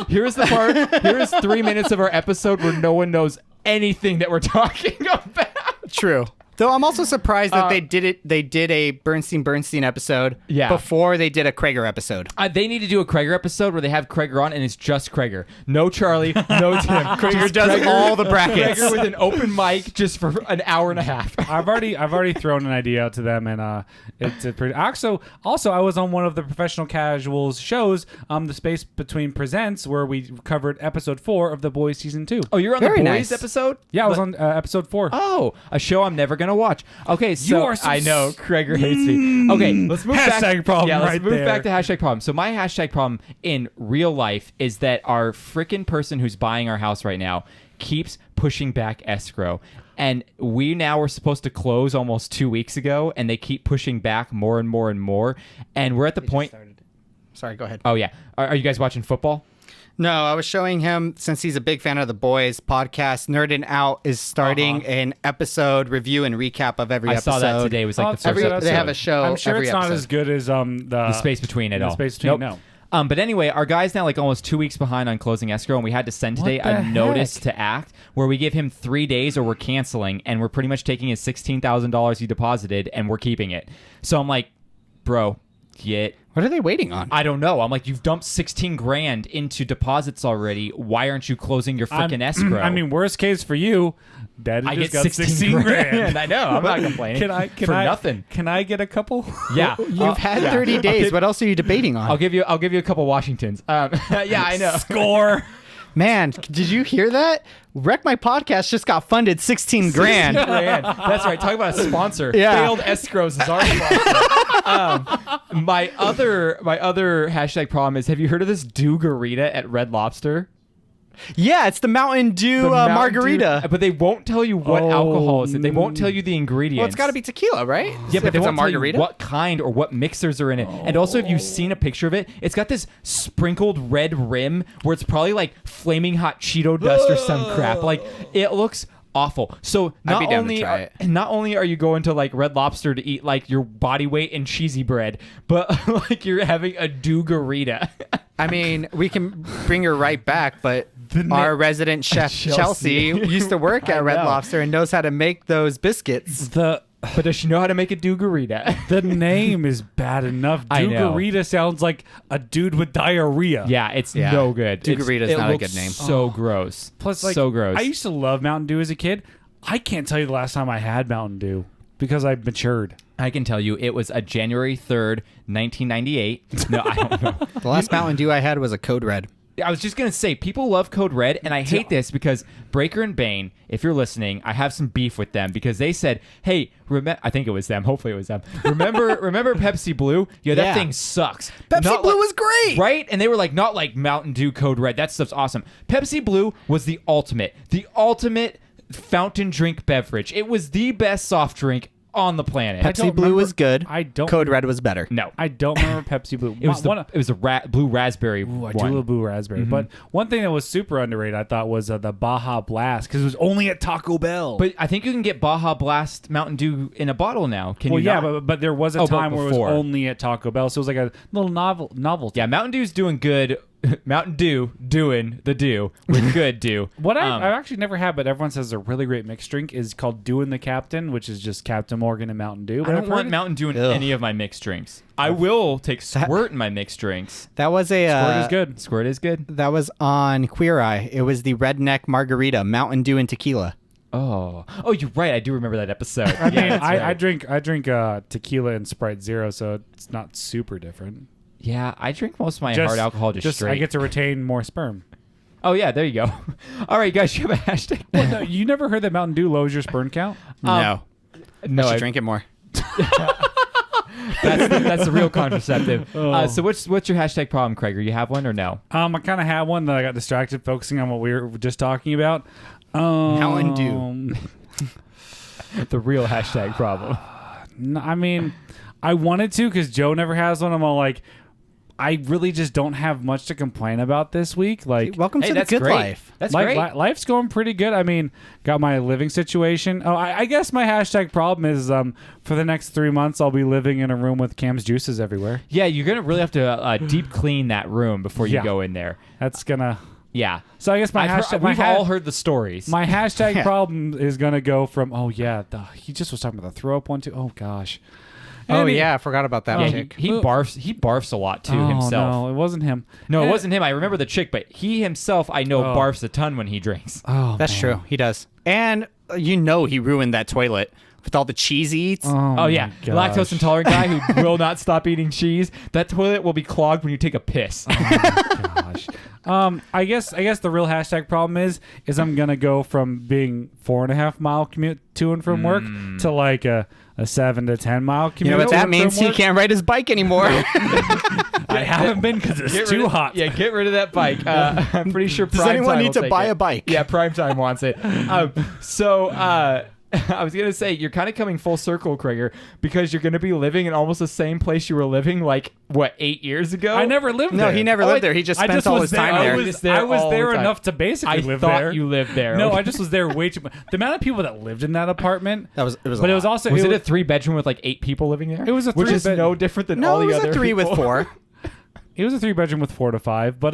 Here's the part. Here is 3 minutes of our episode where no one knows anything that we're talking about. True. Though I'm also surprised that they did a Bernstein episode before they did a Krager episode. They need to do a Krager episode where they have Krager on and it's just Krager. No Charlie, no Tim. Krager does all the brackets. Krager with an open mic just for an hour and a half. I've already thrown an idea out to them, and it's a pretty. Also, I was on one of the Professional Casuals shows, The Space Between Presents, where we covered episode 4 of The Boys season 2. Oh, you're on Very the Boys nice. episode? Yeah, I was on episode 4. Oh, a show I'm never gonna watch. Okay, so You are so I know Krager hates me. Okay, let's move back. Hashtag problem Yeah, let's right move there. back to hashtag problem. So my hashtag problem in real life is that our frickin' person who's buying our house right now keeps pushing back escrow. And we now were supposed to close almost 2 weeks ago, and they keep pushing back more and more and more. And we're at the point. Sorry, go ahead. Oh yeah, are you guys watching football? No, I was showing him, since he's a big fan of the Boys podcast, Nerdin' Out is starting an episode review and recap of every I episode. saw that today. It was like the first episode. They have a show. I'm sure every it's not episode. as good as The Space Between at all. The Space Between, Nope. no. But anyway, our guy's now like almost 2 weeks behind on closing escrow, and we had to send today the a notice heck? to act where we give him 3 days or we're canceling, and we're pretty much taking his $16,000 he deposited and we're keeping it. So I'm like, bro, What are they waiting on? I don't know. I'm like, you've dumped 16 grand into deposits already. Why aren't you closing your freaking escrow? I mean, worst case for you, Daddy I just get got 16 grand. I know. I'm not complaining. Can for I, nothing. Can I get a couple? Yeah. You've had 30 days. What else are you debating on? I'll give you a couple Washingtons. Yeah, I know. Score. Man, did you hear that? Wreck My Podcast just got funded 16 grand. That's right. Talk about a sponsor. Yeah. Failed escrows is our sponsor. My other hashtag problem is: have you heard of this Dew-garita at Red Lobster? Yeah, it's the Mountain Dew The Mountain margarita. Dew, but they won't tell you what alcohol is in. They won't tell you the ingredients. Well, it's got to be tequila, right? Yeah, but if they it's a won't tell you margarita. what kind or what mixers are in it. And also, if you've seen a picture of it, it's got this sprinkled red rim where it's probably like flaming hot Cheeto dust or some crap. Like, it looks awful. So I'd be down to try it. not only are you going to like Red Lobster to eat like your body weight in cheesy bread, but like you're having a Dew-garita. I mean, we can bring her right back, but our resident chef Chelsea used to work at Red know. Lobster and knows how to make those biscuits. The But does she know how to make a Dew-garita? name is bad enough. I know. Dew-garita sounds like a dude with diarrhea. Yeah, it's Yeah. no good. Dew-garita's It not a looks good name. So gross. Plus, like, so gross. I used to love Mountain Dew as a kid. I can't tell you the last time I had Mountain Dew because I've matured. I can tell you it was a January 3rd, 1998. No, I don't know. The last Mountain Dew I had was a Code Red. I was just going to say, people love Code Red, and I hate this because Breaker and Bane, if you're listening, I have some beef with them because they said, hey, I think it was them. Hopefully it was them. Remember Pepsi Blue? Yeah, that thing sucks. Pepsi Blue was great! Right? And they were like, not like Mountain Dew Code Red. That stuff's awesome. Pepsi Blue was the ultimate fountain drink beverage. It was the best soft drink on the planet. Pepsi Blue was good. I don't. Code Red was better. No. I don't remember Pepsi Blue. It was the blue raspberry Ooh, I one. do love blue raspberry. But one thing that was super underrated, I thought, was the Baja Blast because it was only at Taco Bell. But I think you can get Baja Blast Mountain Dew in a bottle now. Can well, you yeah, not? but there was a Oh, but time where it was before. only at Taco Bell, so it was like a little novelty. Yeah, Mountain Dew's doing good. Mountain Dew doing the dew with good dew. What I've actually never had, but everyone says is a really great mixed drink, is called Doing the Captain, which is just Captain Morgan and Mountain Dew. I But don't I've want heard Mountain Dew in Ugh. any of my mixed drinks. I will take Squirt in my mixed drinks. That was a Squirt is good. Squirt is good. That was on Queer Eye. It was the redneck margarita, Mountain Dew and tequila. Oh, you're right. I do remember that episode. I mean, that's I right. drink tequila and Sprite Zero, so it's not super different. Yeah, I drink most of my hard alcohol just straight. I get to retain more sperm. Oh yeah, there you go. All right, guys, you have a hashtag. Well, no, you never heard that Mountain Dew lowers your sperm count? No. No, I should I- drink it more. that's the real contraceptive. Oh. So what's your hashtag problem, Craig? Or you have one or no? I kind of had one that I got distracted focusing on what we were just talking about. Mountain Dew. The real hashtag problem. No, I mean, I wanted to because Joe never has one. I'm all like, I really just don't have much to complain about this week. Like, Welcome Hey, to the that's good great. life. That's like, great. life's going pretty good. I mean, got my living situation. Oh, I guess my hashtag problem is for the next 3 months, I'll be living in a room with Cam's juices everywhere. Yeah, you're gonna really have to deep clean that room before you Yeah. go in there. That's gonna. Yeah. So I guess my hashtag. We've all heard the stories. My hashtag problem is gonna go from he just was talking about the throw up one too. Oh gosh. Oh, Any- yeah. I forgot about that yeah, chick. he barfs. He barfs a lot too Oh, himself. No, it wasn't him. No, it Eh, wasn't him. I remember the chick, but he himself, I know, Oh. barfs a ton when he drinks. Oh, That's man. true. He does. And he ruined that toilet with all the cheese he eats. Oh yeah, my lactose gosh. intolerant guy who will not stop eating cheese. That toilet will be clogged when you take a piss. Gosh. I guess the real hashtag problem is I'm gonna go from being 4.5 mile commute to and from work to like a 7 to 10 mile commute. You know what to that and means? from He work. can't ride his bike anymore. I haven't been because it's Get rid too of- hot. Yeah, get rid of that bike. I'm pretty sure. Does Prime anyone Time need will to take buy it. a bike? Yeah, Primetime wants it. I was gonna say you're kind of coming full circle, Krieger, because you're gonna be living in almost the same place you were living 8 years ago. I never lived No, there. he never lived there. He just I spent just all was his there. time I there. was Just there I was all there the time. enough to basically I live thought there. you lived there. No, Okay. I just was there way too much. The amount of people that lived in that apartment. It was a But it was lot. also Was it a 3-bedroom with 8 people living there? It was a which is 3-bed no different than No, all it the was other a 3 with people. 4. It was a 3-bedroom with 4 to 5, but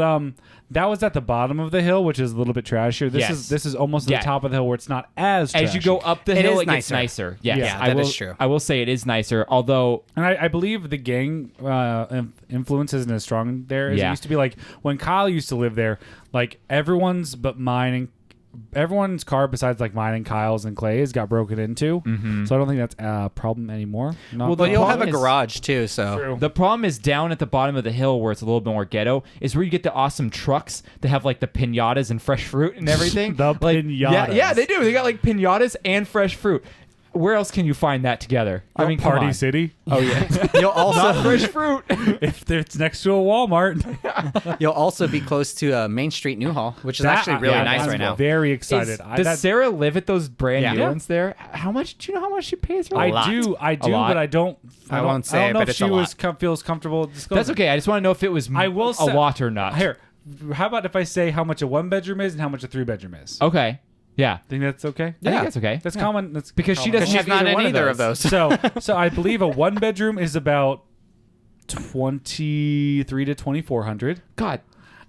that was at the bottom of the hill, which is a little bit trashier. This is almost at Yeah. the top of the hill where it's not as As you trashy. go up the It hill, is it gets nicer. nicer. Yes, Yeah, I that will, is true. I will say it is nicer. Although, And I believe the gang influence isn't as strong there as it Yeah. used to be. Like when Kyle used to live there, like everyone's car besides like mine and Kyle's and Clay's got broken into. So I don't think that's a problem anymore. Not Well, But you'll have a problem is- garage too, so. true. the problem is down at the bottom of the hill where it's a little bit more ghetto is where you get the awesome trucks that have the pinatas and fresh fruit and everything. The Yeah, pinatas. they do. They got pinatas and fresh fruit. Where else can you find that together? I mean, come Party on. City. Oh yeah, You'll also fresh fruit. If it's next to a Walmart, you'll also be close to Main Street Newhall, which is actually really nice I'm right now. Very excited. Does Sarah live at those brand new Yeah. ones there? How much? Do you know how much she pays for? I that? do, A lot? but I don't. I won't say I don't it, know but if it's she a was lot. feels comfortable disclosing. That's okay. I just want to know if it was I will a say- lot or not. Here, how about if I say how much a 1-bedroom is and how much a 3-bedroom is? Okay. Yeah. Think that's okay? I think that's okay. That's common. That's Because she common. doesn't She's have not in one either of those. So I believe a 1-bedroom is about 23 to 2,400. God.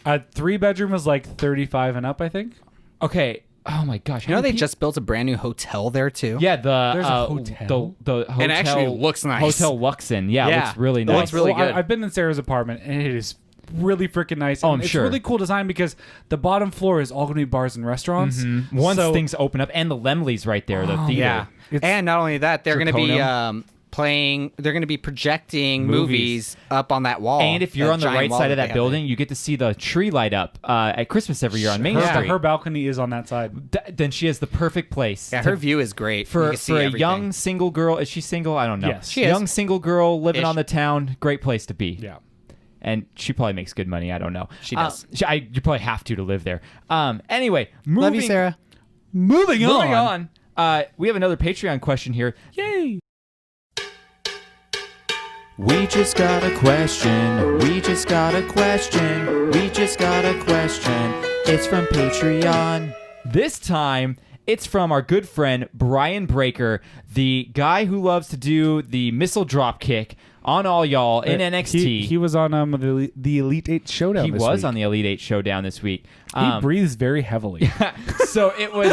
A 3-bedroom is like 35 and up, I think. Okay. Oh my gosh. You know How they many just built a brand new hotel there too. Yeah, There's a hotel? The hotel. It actually looks nice. Hotel Luxon. Yeah, it Yeah. looks really It nice. looks really Well, good. I've been in Sarah's apartment, and it is really freaking nice. Oh, And I'm it's sure. really cool design because the bottom floor is all going to be bars and restaurants. Once So- things open up, and the Lemley's right there, the theater. Yeah. It's- And not only that, they're going to be Draconum. playing. They're going to be projecting Movies. movies up on that wall. And if you're that on the giant right wall side of they that have building, you get to see the tree light up at Christmas every year on Main her, Street. her balcony is on that side. Then she has the perfect place. there. Yeah, to- her view is great. You for can see a everything. young single girl. Is she single? I don't know. Yes. She is. Young single girl living Ish. on the town. Great place to be. Yeah. And she probably makes good money. I don't know. She does. You probably have to live there. Anyway, moving, Love you, Sarah. moving on. We have another Patreon question here. Yay. We just got a question. We just got a question. We just got a question. It's from Patreon. This time, it's from our good friend Brian Breaker, the guy who loves to do the missile drop kick on all y'all in NXT. He was on the Elite 8 Showdown He this was week. on the Elite 8 Showdown this week. He breathes very heavily. So it was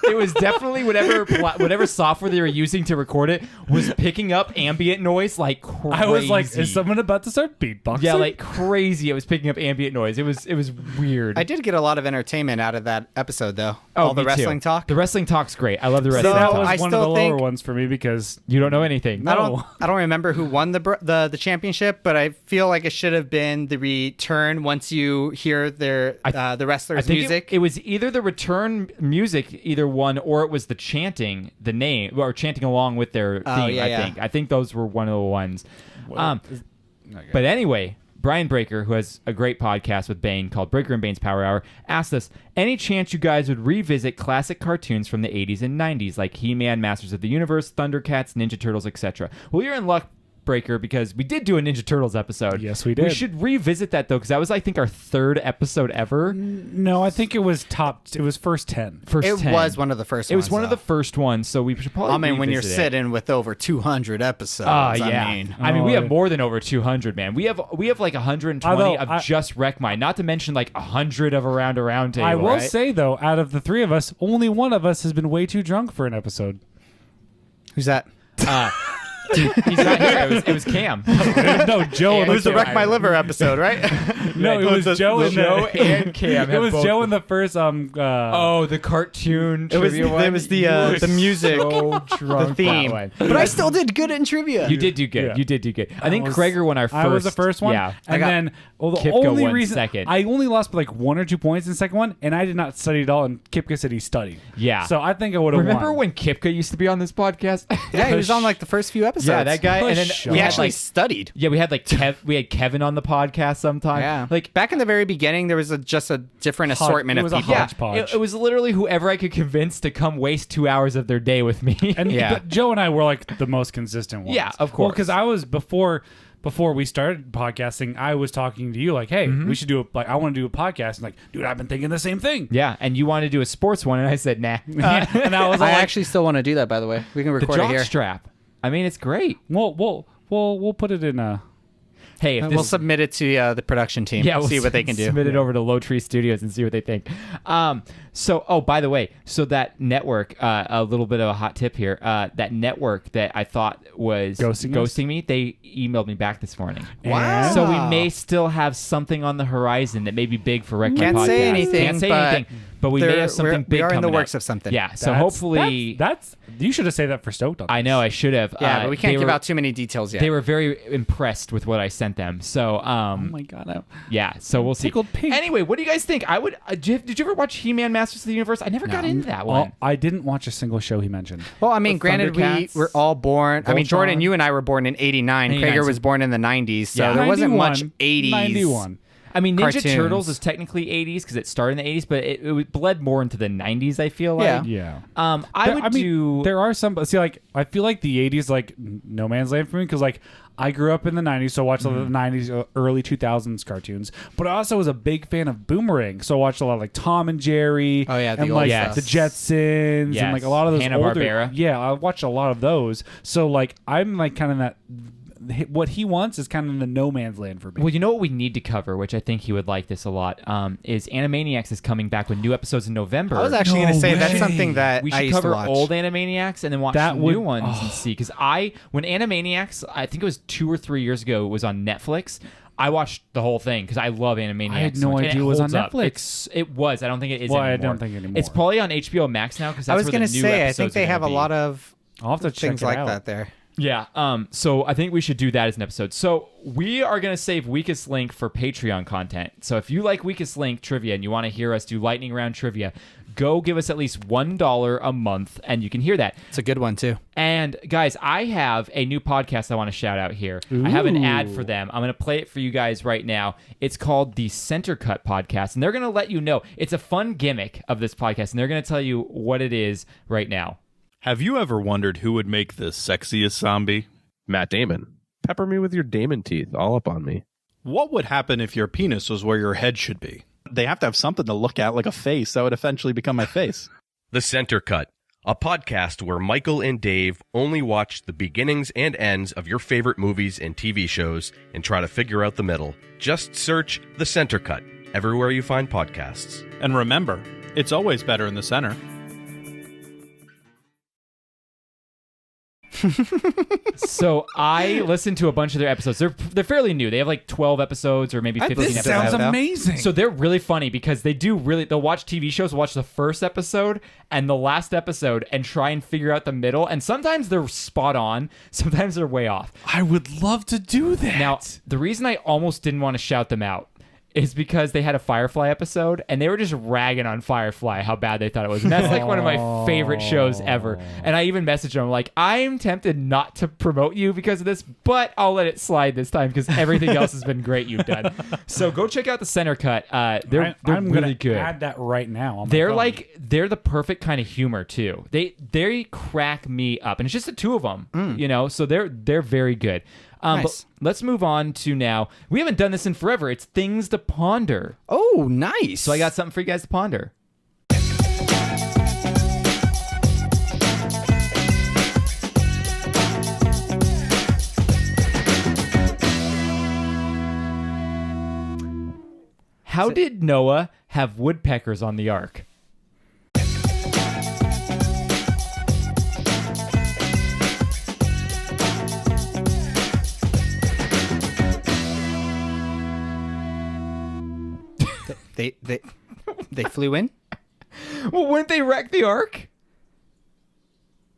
it was definitely whatever software they were using to record it was picking up ambient noise like crazy. I was like, is someone about to start beatboxing? Yeah, like crazy. It was picking up ambient noise. It was weird. I did get a lot of entertainment out of that episode, though. Oh, all the me wrestling too. talk. The wrestling talk's great. I love the wrestling So, that talk. was I one of the still lower think- ones for me because You don't know anything. No. I don't remember who won the championship, but I feel like it should have been the return once you hear the I wrestlers' think music. it was either the return music, either one, or it was the chanting, the name, or chanting along with their theme. yeah. I think those were one of the ones. But anyway, Brian Breaker, who has a great podcast with Bane called Breaker and Bane's Power Hour, asked us, any chance you guys would revisit classic cartoons from the 80s and 90s, like He-Man, Masters of the Universe, Thundercats, Ninja Turtles, etc.? Well, you're in luck, Breaker, because we did do a Ninja Turtles episode. Yes, we did. We should revisit that, though, because that was, I think, our third episode ever. No, I think it was first 10. First It 10. was one of the first It was ones, one of though. the first ones, so we should probably I mean, when you're revisit it. sitting with over 200 episodes, Oh, yeah. I mean, we Oh, have more than over 200, man. We have like 120 Although of just Wreck Mine, not to mention like 100 of Around a Round Table. I will right? say, though, out of the three of us, only one of us has been way too drunk for an episode. who's that? He's not here. It was Cam. No, Joe. And It was the Cam. Wreck My Liver episode, right? No, it was Joe and Joe and Cam. It have was both- Joe in the first Oh, the cartoon It was trivia one. it was You were the music, so drunk the theme. that one. But I still did good in trivia. You did do good. Yeah. You did do good. I think was- Krager won our first. I was the first one. Yeah. And then the Kipka only won reason second. I only lost by like 1 or 2 points in the second one, and I did not study at all. And Kipka said he studied. Yeah. So I think I would have won. Remember when Kipka used to be on this podcast? Yeah, he was on like the first few episodes. Yeah, that guy. And then Push we We had actually like studied. yeah, we had like we had Kevin on the podcast sometime. Yeah, like back in the very beginning, there was just a different assortment it of was a people. hodgepodge. it was literally whoever I could convince to come waste 2 hours of their day with me. And Yeah. but Joe and I were like the most consistent ones. Yeah, of Well, course. because I was before we started podcasting, I was talking to you like, hey, we should do I want to do a podcast. And like, dude, I've been thinking the same thing. yeah, and you wanted to do a sports one, and I said nah. And I was I like, actually still want to do that, by the way. We can The record it jock here. strap. I mean, it's great. we'll put it in a. Hey, if And this we'll submit it to the production team. yeah, we'll see what they can do. Submit it over to Low Tree Studios and see what they think. So, by the way, so that network, a little bit of a hot tip here. That network that I thought was Ghosting us? me, they emailed me back this morning. Wow. So we may still have something on the horizon that may be big for Wreck My Can't Podcast. say anything, Can't say but anything, but we may have something big we are in the coming works up. of something. Yeah, so That's- hopefully, that's you should have said that for Stoked On. I know I should have. Yeah, but we can't they give were- out too many details yet. They were very impressed with what I sent them. So, Oh my god. yeah, so we'll see. tickled pink. Anyway, what do you guys think? I would. Did you ever watch He-Man Masters of the Universe? I never got into that one. I didn't watch a single show he mentioned. Well, I mean, With granted, we Thundercats, were all born. I mean, Voltron. Jordan, you and I were born in '89. 89, Krager so- was born in the '90s, so Yeah. there wasn't much 91, '80s. 91. I mean, Ninja cartoons. Turtles is technically 80s because it started in the 80s, but it bled more into the 90s. I feel Yeah. like. Yeah. I would do. There are some. See, like I feel like the '80s, like no man's land for me, because like I grew up in the '90s, so I watched a lot of the '90s, early 2000s cartoons. But I also was a big fan of Boomerang, so I watched a lot of like Tom and Jerry. Oh, yeah, the and old like stuff. the Jetsons, Yes. and like a lot of those older. Hanna-Barbera. Yeah, I watched a lot of those. So like I'm like kind of that. What he wants is kind of in the no man's land for me. Well, you know what we need to cover, which I think he would like this a lot, is Animaniacs is coming back with new episodes in November. I was actually going to say that's something that we I should used to cover watch. old Animaniacs and then watch That some would- new ones and see. Because when Animaniacs, I think it was 2 or 3 years ago, it was on Netflix. I watched the whole thing because I love Animaniacs. I had so no much, and idea it was on holds up. Netflix. It was. I don't think it is Well, I anymore. don't think anymore. It's probably on HBO Max now because that's I was where going the to new say, I episodes think they are have a gonna lot be. of I'll have to things check it like out. that there. Yeah. So I think we should do that as an episode. So we are going to save Weakest Link for Patreon content. So if you like Weakest Link trivia and you want to hear us do lightning round trivia, go give us at least $1 a month and you can hear that. It's a good one too. And guys, I have a new podcast I want to shout out here. I have an ad for them. I'm going to play it for you guys right now. It's called the Center Cut Podcast, and they're going to let you know. It's a fun gimmick of this podcast, and they're going to tell you what it is right now. Have you ever wondered who would make the sexiest zombie? Matt Damon. Pepper me with your Damon teeth all up on me. What would happen if your penis was where your head should be? They have to have something to look at, like a face. That would eventually become my face. The Center Cut, a podcast where Michael and Dave only watch the beginnings and ends of your favorite movies and TV shows and try to figure out the middle. Just search The Center Cut everywhere you find podcasts. And remember, it's always better in the center. So I listened to a bunch of their episodes. They're fairly new. They have like 12 episodes or maybe 15 This episodes. sounds amazing. So they're really funny because they'll watch TV shows, watch the first episode and the last episode and try and figure out the middle. And sometimes they're spot on. Sometimes they're way off. I would love to do that. Now, the reason I almost didn't want to shout them out is because they had a Firefly episode and they were just ragging on Firefly, how bad they thought it was. And that's like one of my favorite shows ever. And I even messaged them like, I'm tempted not to promote you because of this, but I'll let it slide this time because everything else has been great you've done. So go check out the Center Cut. They're I'm really gonna good. add that right now. On my They're phone. they're the perfect kind of humor too. They crack me up, and it's just the two of them, you know. So they're very good. Nice. But let's move on to now. We haven't done this in forever. It's things to ponder. Oh, nice. So I got something for you guys to ponder. How did Noah have woodpeckers on the ark? They flew in? Well, wouldn't they wreck the ark?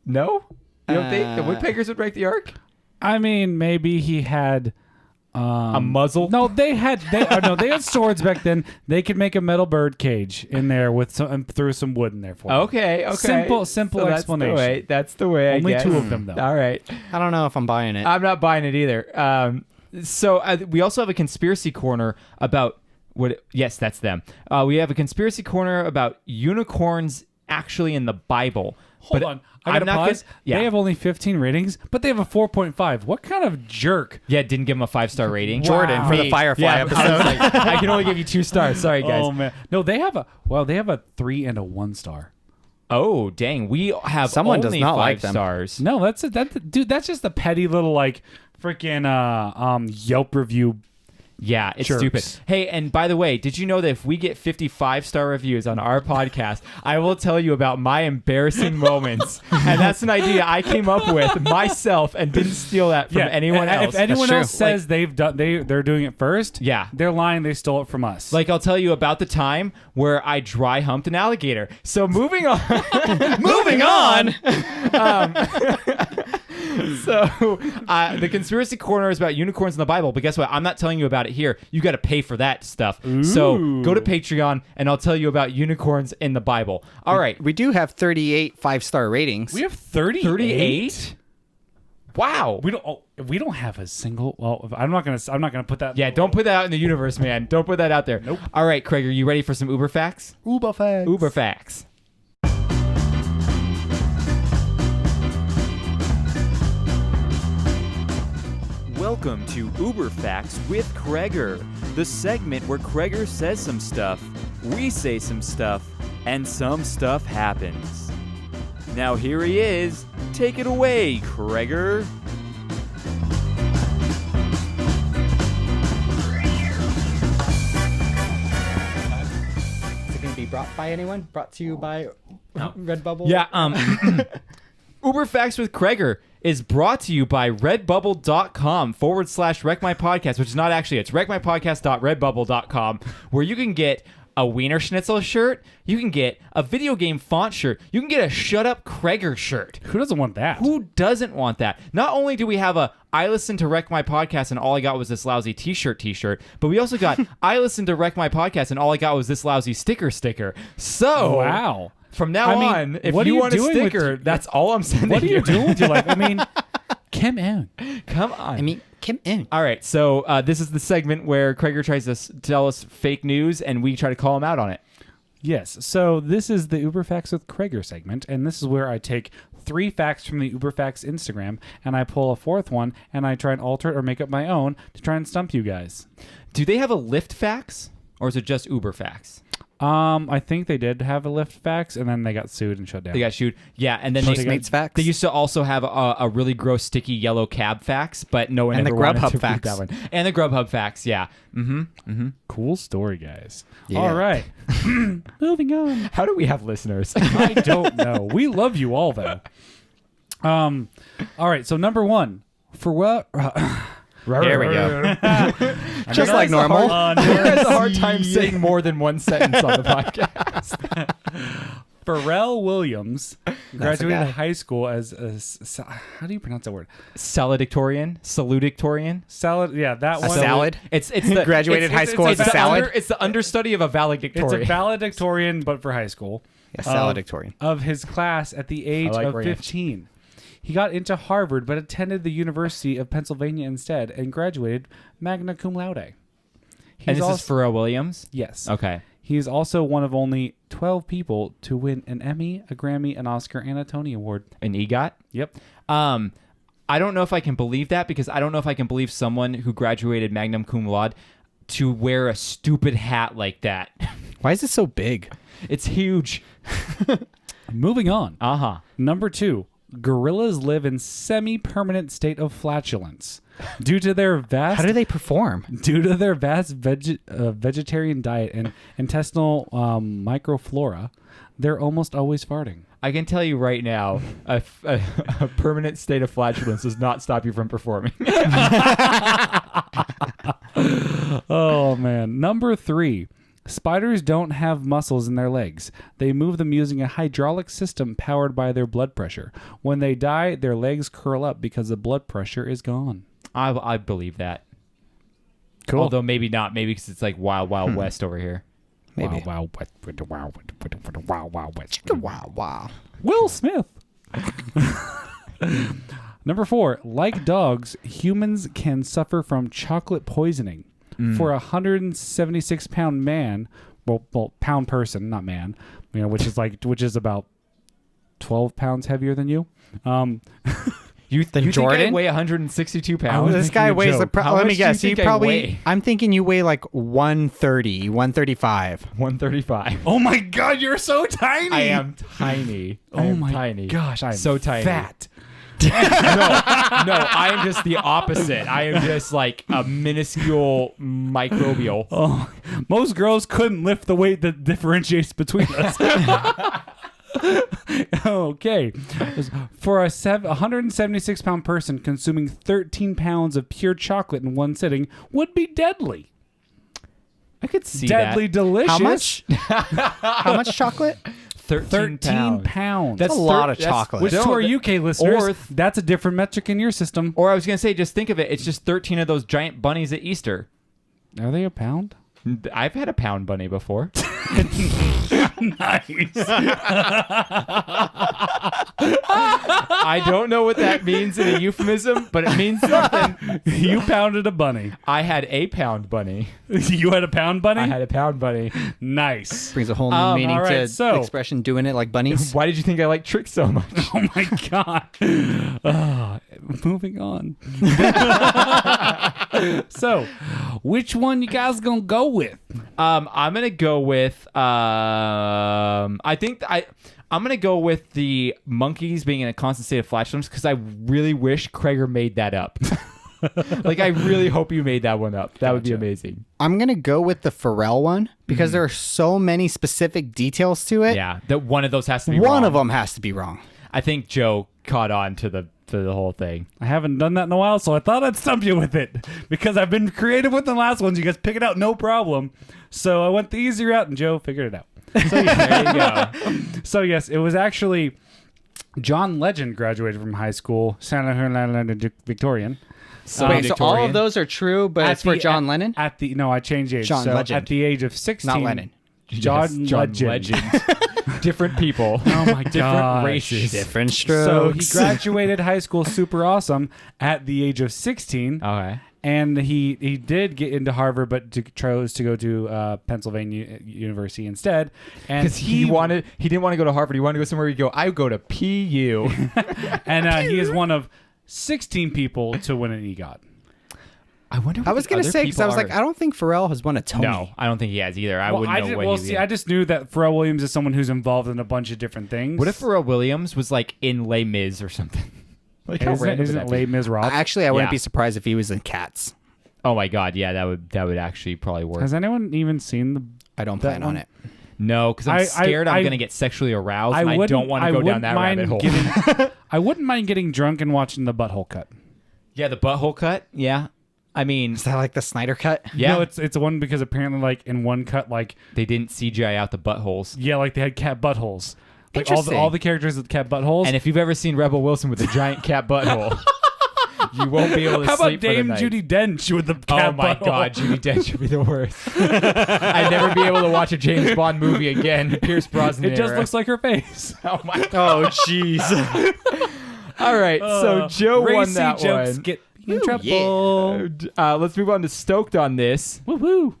No? You don't think the woodpeckers would wreck the ark? I mean, maybe he had A muzzle? No, they had swords back then. They could make a metal bird cage in there with some threw some wood in there for him. Okay. Simple So explanation. That's the way. Only I guess. two of them though. All right. I don't know if I'm buying it. I'm not buying it either. So we also have a conspiracy corner about what? Yes, that's them. We have a conspiracy corner about unicorns actually in the Bible. Hold on. I gotta pause. Yeah. They have only 15 ratings, but they have a 4.5. What kind of jerk? Yeah, didn't give them a 5-star rating. Jordan for the Firefly episode. I can only give you 2 stars. Sorry, guys. Oh man. No, they have a 3 and a 1 star. Oh, dang. We have Someone only does not 5 like them. stars. No, dude, that's just a petty little like freaking Yelp review. Yeah, it's Jerks. stupid. Hey, and by the way, did you know that if we get 55-star reviews on our podcast, I will tell you about my embarrassing moments. And that's an idea I came up with myself and didn't steal that from anyone else. If anyone true. else says they're doing it first, Yeah. they're lying. They stole it from us. Like, I'll tell you about the time where I dry humped an alligator. So moving on. Moving on. So the conspiracy corner is about unicorns in the Bible, but guess what? I'm not telling you about it here. You got to pay for that stuff. So go to Patreon and I'll tell you about unicorns in the Bible. All right. We do have 38 5-star ratings. we have 38. 38? Wow. We don't have a single. Well, I'm not gonna put that. Yeah, don't put that out in the universe, man. Don't put that out there. Nope. All right, Craig, are you ready for some Uber facts? Uber facts. Uber facts. Welcome to Uber Facts with Kreger, the segment where Kreger says some stuff, we say some stuff, and some stuff happens. Now here he is. Take it away, Kreger. Is it going to be brought by anyone? Brought to you by Redbubble? Yeah, Uber Facts with Kreger is brought to you by redbubble.com/wreckmypodcast, which is not actually, it's wreckmypodcast.redbubble.com, where you can get a Wiener Schnitzel shirt, you can get a video game font shirt, you can get a Shut Up Kreger shirt. Who doesn't want that? Who doesn't want that? Not only do we have a I listen to Wreck My Podcast and all I got was this lousy t-shirt, but we also got I listen to Wreck My Podcast and all I got was this lousy sticker. So Wow. from now on, if what are you you want a doing with sticker, that's all I'm sending What are you you. doing with your life? I mean, come in. Come on. I mean, Kim in. All right, so this is the segment where Kreger tries to tell us fake news, and we try to call him out on it. Yes. So this is the Uber Facts with Kreger segment, and this is where I take 3 facts from the Uberfacts Instagram, and I pull a 4th one, and I try and alter it or make up my own to try and stump you guys. Do they have a Lyft fax, or is it just Uber fax? I think they did have a Lyft fax, and then they got sued and shut down. They got sued. Yeah, and then Postmates fax. They used to also have a really gross, sticky yellow cab fax, but no one And ever the wanted Grubhub to read fax. that one. And the Grubhub fax, yeah. Mm-hmm. Cool story, guys. Yeah. All right. Moving on. How do we have listeners? I don't know. We love you all, though. All right, so number 1. For what... There we go. Just like normal. Derek has a hard time saying more than one sentence on the podcast. Pharrell Williams graduated guy. high school as a... How do you pronounce that word? Salutatorian? Salad. Yeah, that A one. salad. It's the Graduated high school as a salad. It's the understudy of a valedictorian. It's a valedictorian, but for high school. Yeah, valedictorian. Of his class at the age like of ranch. 15. He got into Harvard, but attended the University of Pennsylvania instead and graduated magna cum laude. And this is Pharrell Williams? Yes. Okay. He is also one of only 12 people to win an Emmy, a Grammy, an Oscar, and a Tony Award. An EGOT? Yep. I don't know if I can believe that, because I don't know if I can believe someone who graduated magna cum laude to wear a stupid hat like that. Why is it so big? It's huge. Moving on. Uh-huh. Number 2. Gorillas live in semi-permanent state of flatulence due to their vast How do they perform? vegetarian diet and intestinal microflora. They're almost always farting. I can tell you right now, a permanent state of flatulence does not stop you from performing. Oh, man. Number 3. Spiders don't have muscles in their legs. They move them using a hydraulic system powered by their blood pressure. When they die, their legs curl up because the blood pressure is gone. I believe that. Cool. Although maybe not. Maybe because it's like Wild Wild West over here. Maybe. Wow. Wow. Will Smith. Number 4. Like dogs, humans can suffer from chocolate poisoning. For a 176-pound man, well, pound person, not man, which is about 12 pounds heavier than you. You Jordan? think I weigh 162 pounds? This guy weighs. How Let much me do guess. you He think I probably. weigh? I'm thinking you weigh like 130, 135. 135. Oh my God, you're so tiny. I am tiny. I Oh am my tiny. gosh, I'm so tiny. fat. No, I am just the opposite. I am just like a minuscule microbial. Oh, most girls couldn't lift the weight that differentiates between us. Okay. For a 176-pound person, consuming 13 pounds of pure chocolate in one sitting would be deadly. I could see Deadly that. delicious. How much? How much chocolate? 13 pounds. That's a lot of chocolate. Which to our UK listeners, or- that's a different metric in your system. Or I was going to say, just think of it. It's just 13 of those giant bunnies at Easter. Are they a pound? I've had a pound bunny before. Nice. I don't know what that means in a euphemism, but it means something. You pounded a bunny. I had a pound bunny. You had a pound bunny? I had a pound bunny. Nice. Brings a whole new meaning all right, to so- the expression "doing it like bunnies." Why did you think I like tricks so much? Oh my God. Moving on. So, which one you guys gonna go with? I'm gonna go with. I'm gonna go with the monkeys being in a constant state of flatulence because I really wish Krager made that up. Like, I really hope you made that one up. That would be amazing. I'm gonna go with the Pharrell one because there are so many specific details to it. Yeah, that one of those has to be One wrong. of them has to be wrong. I think Joe caught on to the whole thing. I haven't done that in a while, so I thought I'd stump you with it because I've been creative with the last ones. You guys pick it out, no problem. So I went the easier route, and Joe figured it out. So there you go. So yes, it was actually John Legend graduated from high school, Santa Victorian. Wait, so all of those are true, but At it's for the- John Lennon? No, I changed age. John so Legend. at the age of 16, Not Lennon. John Legend. Different people. Oh my Different gosh. races. Different So strokes. he graduated high school super awesome at the age of 16. Okay. And he did get into Harvard, but chose to go to Pennsylvania University instead. And Because he didn't want to go to Harvard. He wanted to go somewhere. I would go to PU. And he is one of 16 people to win an EGOT. I wonder. I was going to say, because I was like, I don't think Pharrell has won a Tony. No, I don't think he has either. I wouldn't know what I just knew that Pharrell Williams is someone who's involved in a bunch of different things. What if Pharrell Williams was like in Les Mis or something? Like how random isn't would that be? Les Mis Rob? Actually, I wouldn't Yeah. be surprised if he was in Cats. Oh my God, yeah, that would actually probably work. Has anyone even seen the? I don't That plan on one? it. No, because I'm scared I'm going to get sexually aroused, and I don't want to go down that rabbit hole. I wouldn't mind getting drunk and watching the butthole cut. Yeah, the butthole cut. Yeah, I mean, Is that like the Snyder cut? yeah, No, it's one because apparently like in one cut like they didn't CGI out the buttholes. yeah like they had cat buttholes. Like Interesting. all the characters with cat buttholes. And if you've ever seen Rebel Wilson with a giant cat butthole, you won't be able to how about sleep for the Dame night. Judi Dench with the cat Oh my butthole? God, Judi Dench would be the worst. I'd never be able to watch a James Bond movie again. Pierce Brosnan. It just era. looks like her face. Oh my. Oh, jeez. All right, so Joe won Racy that jokes one. get in trouble. Let's move on to Stoked on This. Woo woo.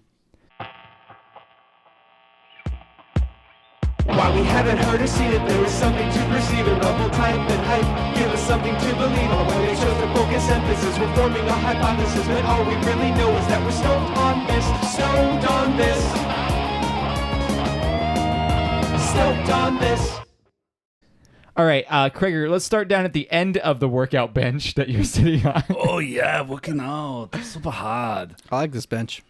Why we haven't heard or seen it, there is something to perceive. A novel type and hype, give us something to believe on. When they chose to focus emphasis, we're forming a hypothesis. But all we really know is that we're stoked on this. Stoked on this. Stoked on this. All right, Krager, let's start down at the end of the workout bench that you're sitting on. Oh yeah, working out. That's super hard. I like this bench.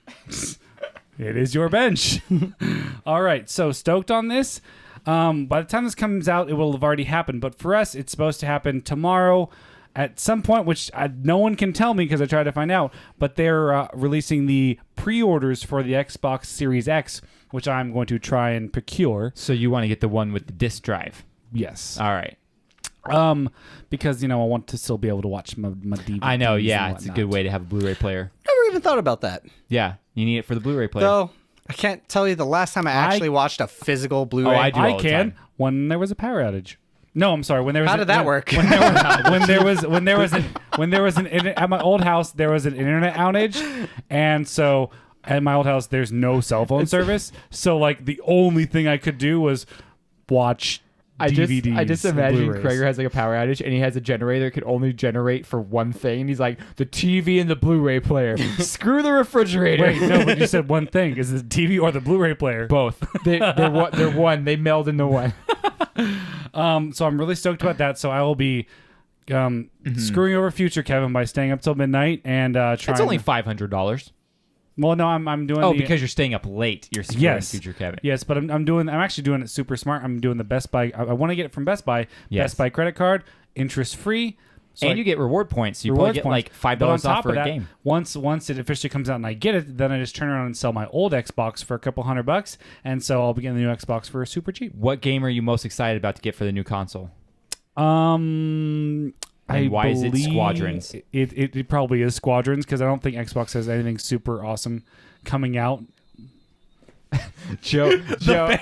It is your bench. All right, so stoked on this. By the time this comes out, it will have already happened. But for us, it's supposed to happen tomorrow at some point, which no one can tell me because I tried to find out. But they're releasing the pre-orders for the Xbox Series X, which I'm going to try and procure. So you want to get the one with the disc drive? Yes. All right. Because, I want to still be able to watch my DVDs. I know, yeah, and it's a whatnot. good way to have a Blu-ray player. Never even thought about that. Yeah, you need it for the Blu-ray player. Though, I can't tell you the last time I actually watched a physical Blu-ray. Oh, I do. all I the can time. when there was a power outage. No, I'm sorry. When there was How did that work? When there was at my old house there was an internet outage, and so at my old house there's no cell phone service. So like the only thing I could do was watch DVDs. I just and imagine Blu-rays. Krager has like a power outage and he has a generator that could only generate for one thing. And he's like, the TV and the Blu-ray player. Screw the refrigerator. Wait, no, but you said one thing. Is it the TV or the Blu-ray player? Both. They're one. They meld into one. So I'm really stoked about that. So I will be screwing over future Kevin by staying up till midnight and trying. It's only $500. Well, no, I'm doing. Oh, the, because you're staying up late. You're screwing yes, future Kevin. Yes, but I'm actually doing it super smart. I'm doing the Best Buy. I want to get it from Best Buy. Yes. Best Buy credit card, interest free. So And you get reward points. You probably get like $5 off for a game. Once it officially comes out and I get it, then I just turn around and sell my old Xbox for a couple $100, and so I'll be getting the new Xbox for super cheap. What game are you most excited about to get for the new console? And why is it Squadrons? It probably is Squadrons because I don't think Xbox has anything super awesome coming out. Joe's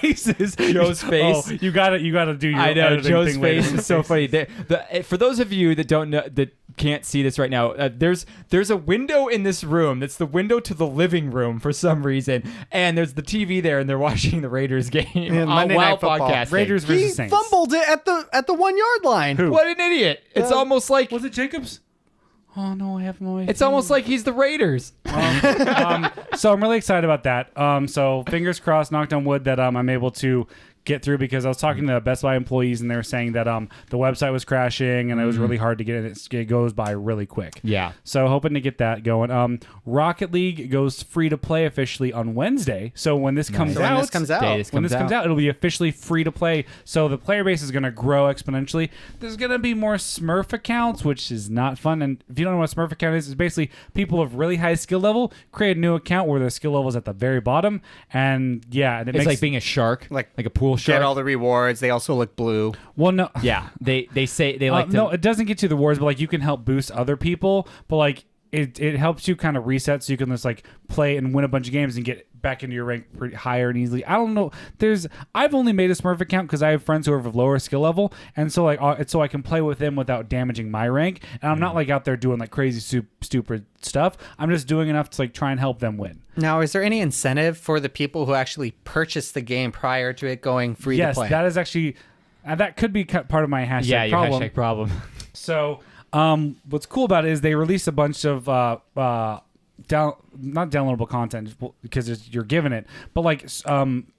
faces. Joe's face. Oh, you gotta do your I know editing Joe's thing face later. is so funny. For those of you that don't know, that can't see this right now, there's a window in this room. That's the window to the living room for some reason, and there's the TV there, and they're watching the Raiders game Monday while Night Football. podcasting. Raiders He versus Saints. fumbled it at the 1 yard line. Who? What an idiot! It's almost like Was it Jacobs? Oh no, I have no idea. it's almost like he's the Raiders. So I'm really excited about that. So fingers crossed, knocked on wood, that I'm able to get through, because I was talking to Best Buy employees and they were saying that the website was crashing and it was really hard to get it. It goes by really quick. Yeah. So hoping to get that going. Rocket League goes free to play officially on Wednesday. So when this comes So when out, this comes out. when this comes out, it'll be officially free to play. So the player base is going to grow exponentially. There's going to be more Smurf accounts, which is not fun. And if you don't know what a Smurf account is, it's basically people of really high skill level create a new account where their skill level is at the very bottom. And yeah, and It's like being a shark, like a pool shark. Get all the rewards. They also look blue. well, no, Yeah, they say they like to. no, it doesn't get you the rewards, but like you can help boost other people. But like it helps you kind of reset so you can just like play and win a bunch of games and get back into your rank pretty higher and easily. I don't know. I've only made a Smurf account because I have friends who are of lower skill level, and so so I can play with them without damaging my rank. And I'm not like out there doing like crazy stupid stuff. I'm just doing enough to like try and help them win. Now, is there any incentive for the people who actually purchased the game prior to it going free to play? Yes, that is actually that could be part of my hashtag your problem. hashtag problem. So, what's cool about it is they release a bunch of not downloadable content because you're given it, but like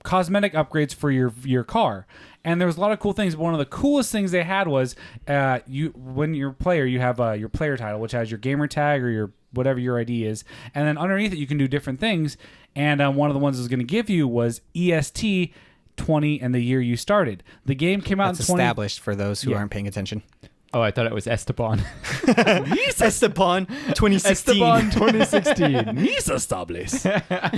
cosmetic upgrades for your car. And there was a lot of cool things. But one of the coolest things they had was when you're a player, you have your player title, which has your gamer tag or your whatever your ID is, and then underneath it you can do different things. And one of the ones it was going to give you was EST 20 and the year you started. The game came out That's in 20... established for those who aren't paying attention. Oh, I thought it was Esteban. Esteban 2016. Esteban 2016. He's established.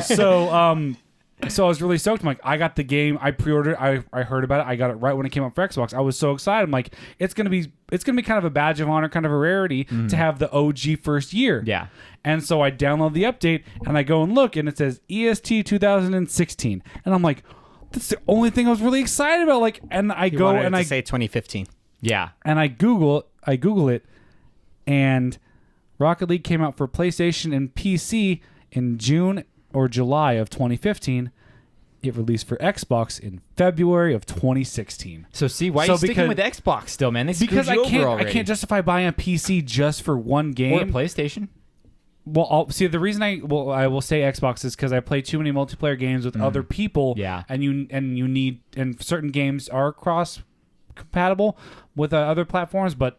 So I was really stoked. I'm like, I got the game. I pre-ordered. I heard about it. I got it right when it came out for Xbox. I was so excited. I'm like, it's gonna be kind of a badge of honor, kind of a rarity to have the OG first year. Yeah. And so I download the update and I go and look and it says EST 2016, and I'm like, that's the only thing I was really excited about. Like, and I You go wanted and it to I say 2015. Yeah. and I Google it, and Rocket League came out for PlayStation and PC in June or July of 2015. It released for Xbox in February of 2016. So see, why are you sticking with Xbox still, man? They screwed Because you over already. I can't justify buying a PC just for one game. Or a PlayStation. Well, the reason I will say Xbox is because I play too many multiplayer games with other people. Yeah. and certain games are cross compatible with other platforms, but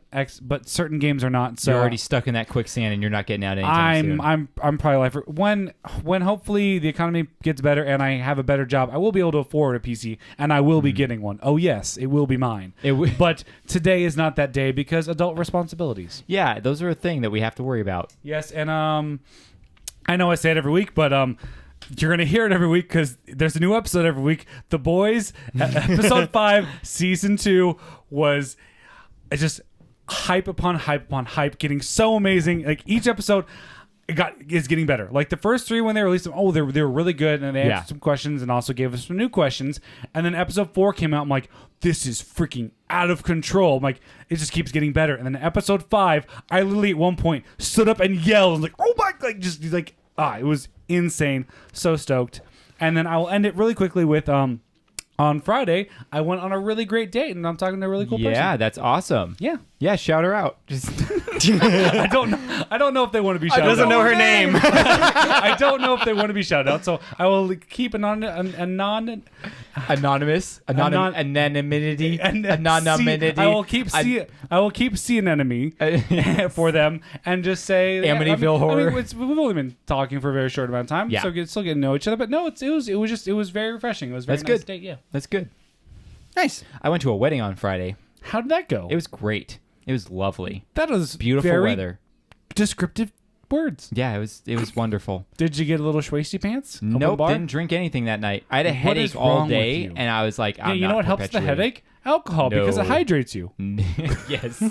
certain games are not. So You're already stuck in that quicksand and you're not getting out anytime soon. I'm probably like when hopefully the economy gets better and I have a better job, I will be able to afford a PC and I will be getting one. Oh yes, it will be mine. But today is not that day because adult responsibilities. Yeah, those are a thing that we have to worry about. Yes, and I know I say it every week, but you're going to hear it every week because there's a new episode every week. The Boys, episode 5, season 2 was just hype upon hype upon hype, getting so amazing. Like each episode is getting better. Like the first 3 when they released them, they were really good, and they answered some questions and also gave us some new questions. And then episode 4 came out. I'm like, this is freaking out of control. I'm like, it just keeps getting better. And then episode 5, I literally at one point stood up and yelled, like, oh my, it was insane. So stoked. And then I will end it really quickly with on Friday I went on a really great date and I'm talking to a really cool person. Yeah, that's awesome. Yeah, shout her out. Just I don't know if they want to be shouted out. Doesn't know her name. I don't know if they want to be shouted out, so I will keep anonymity. I will keep C an enemy for them and just say Amityville horror. We've only been talking for a very short amount of time, so still getting to know each other. But no, it was very refreshing. It was very nice date. Yeah, that's good. Nice. I went to a wedding on Friday. How did that go? It was great. It was lovely. That was beautiful very weather. Descriptive words. Yeah, it was wonderful. Did you get a little schwasty pants? Nope, didn't drink anything that night. I had a headache all day, and I was like, you know what helps the headache? Alcohol, because it hydrates you. Yes.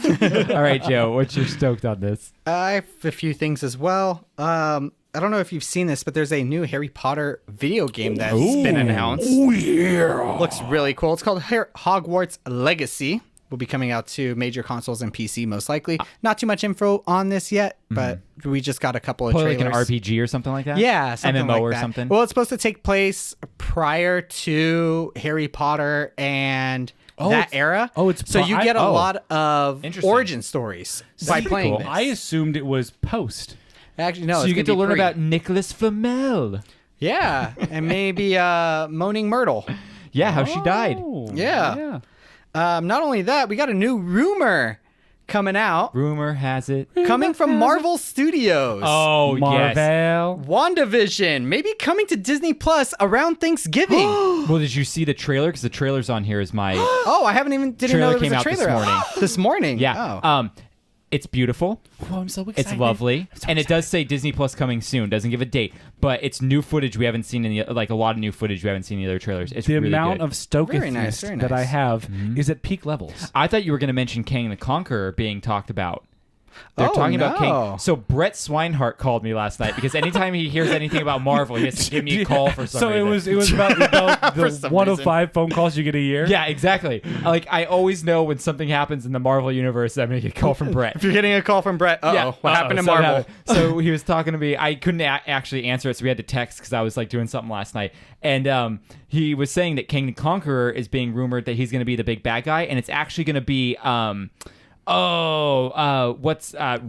All right, Joe, what's your stoked on this? I have a few things as well. I don't know if you've seen this, but there's a new Harry Potter video game that's been announced. Oh, yeah. Looks really cool. It's called Hogwarts Legacy. Will be coming out to major consoles and PC most likely. Not too much info on this yet, but we just got a couple of trailers. Like an RPG or something like that? Yeah, something MMO like or that. something? Well, it's supposed to take place prior to Harry Potter and that era. It's so you get a lot of Interesting. origin stories by playing cool. this. I assumed it was post. Actually, no. So you get to learn about Nicholas Flamel. Yeah, and maybe Moaning Myrtle. Yeah, how she died. Yeah. Not only that, we got a new rumor coming out. Rumor has it. Coming from Marvel Studios. Oh, yes. Marvel. WandaVision, maybe coming to Disney Plus around Thanksgiving. Well, did you see the trailer? Because the trailer's on here is my... Oh, I didn't know Trailer there was came a out trailer this morning. This morning? Yeah. Oh. It's beautiful. Oh, I'm so excited. It's lovely. And it does say Disney Plus coming soon. Doesn't give a date. But it's new footage we haven't seen in the... Like, a lot of new footage we haven't seen in the other trailers. It's the really amount good. of stokedness that I have is at peak levels. I thought you were going to mention Kang the Conqueror being talked about. They're Oh, talking about no. Kang. So Brett Swinehart called me last night because anytime he hears anything about Marvel, he has to give me a call for some So reason. it was about the some 1 of reason. 5 phone calls you get a year. Yeah, exactly. Like I always know when something happens in the Marvel universe, I'm gonna get a call from Brett. If you're getting a call from Brett, what happened to something Marvel? happened. So he was talking to me. I couldn't actually answer it, so we had to text because I was like doing something last night. And he was saying that Kang the Conqueror is being rumored that he's going to be the big bad guy, and it's actually going to be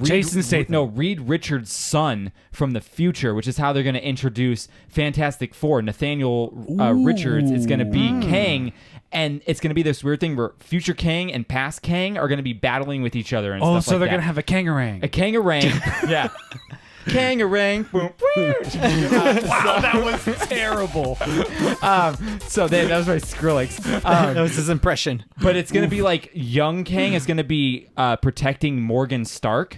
Jason Statham. No, Reed Richards' son from the future, which is how they're going to introduce Fantastic Four. Nathaniel Richards is going to be Kang. And it's going to be this weird thing where future Kang and past Kang are going to be battling with each other and Oh, stuff so like they're that. going to have a kangarang. A Kangarang. Yeah. Kangarang. Boom. Wow, that was terrible. So that was my Skrillex. That was his impression. But it's going to be like young Kang is going to be protecting Morgan Stark.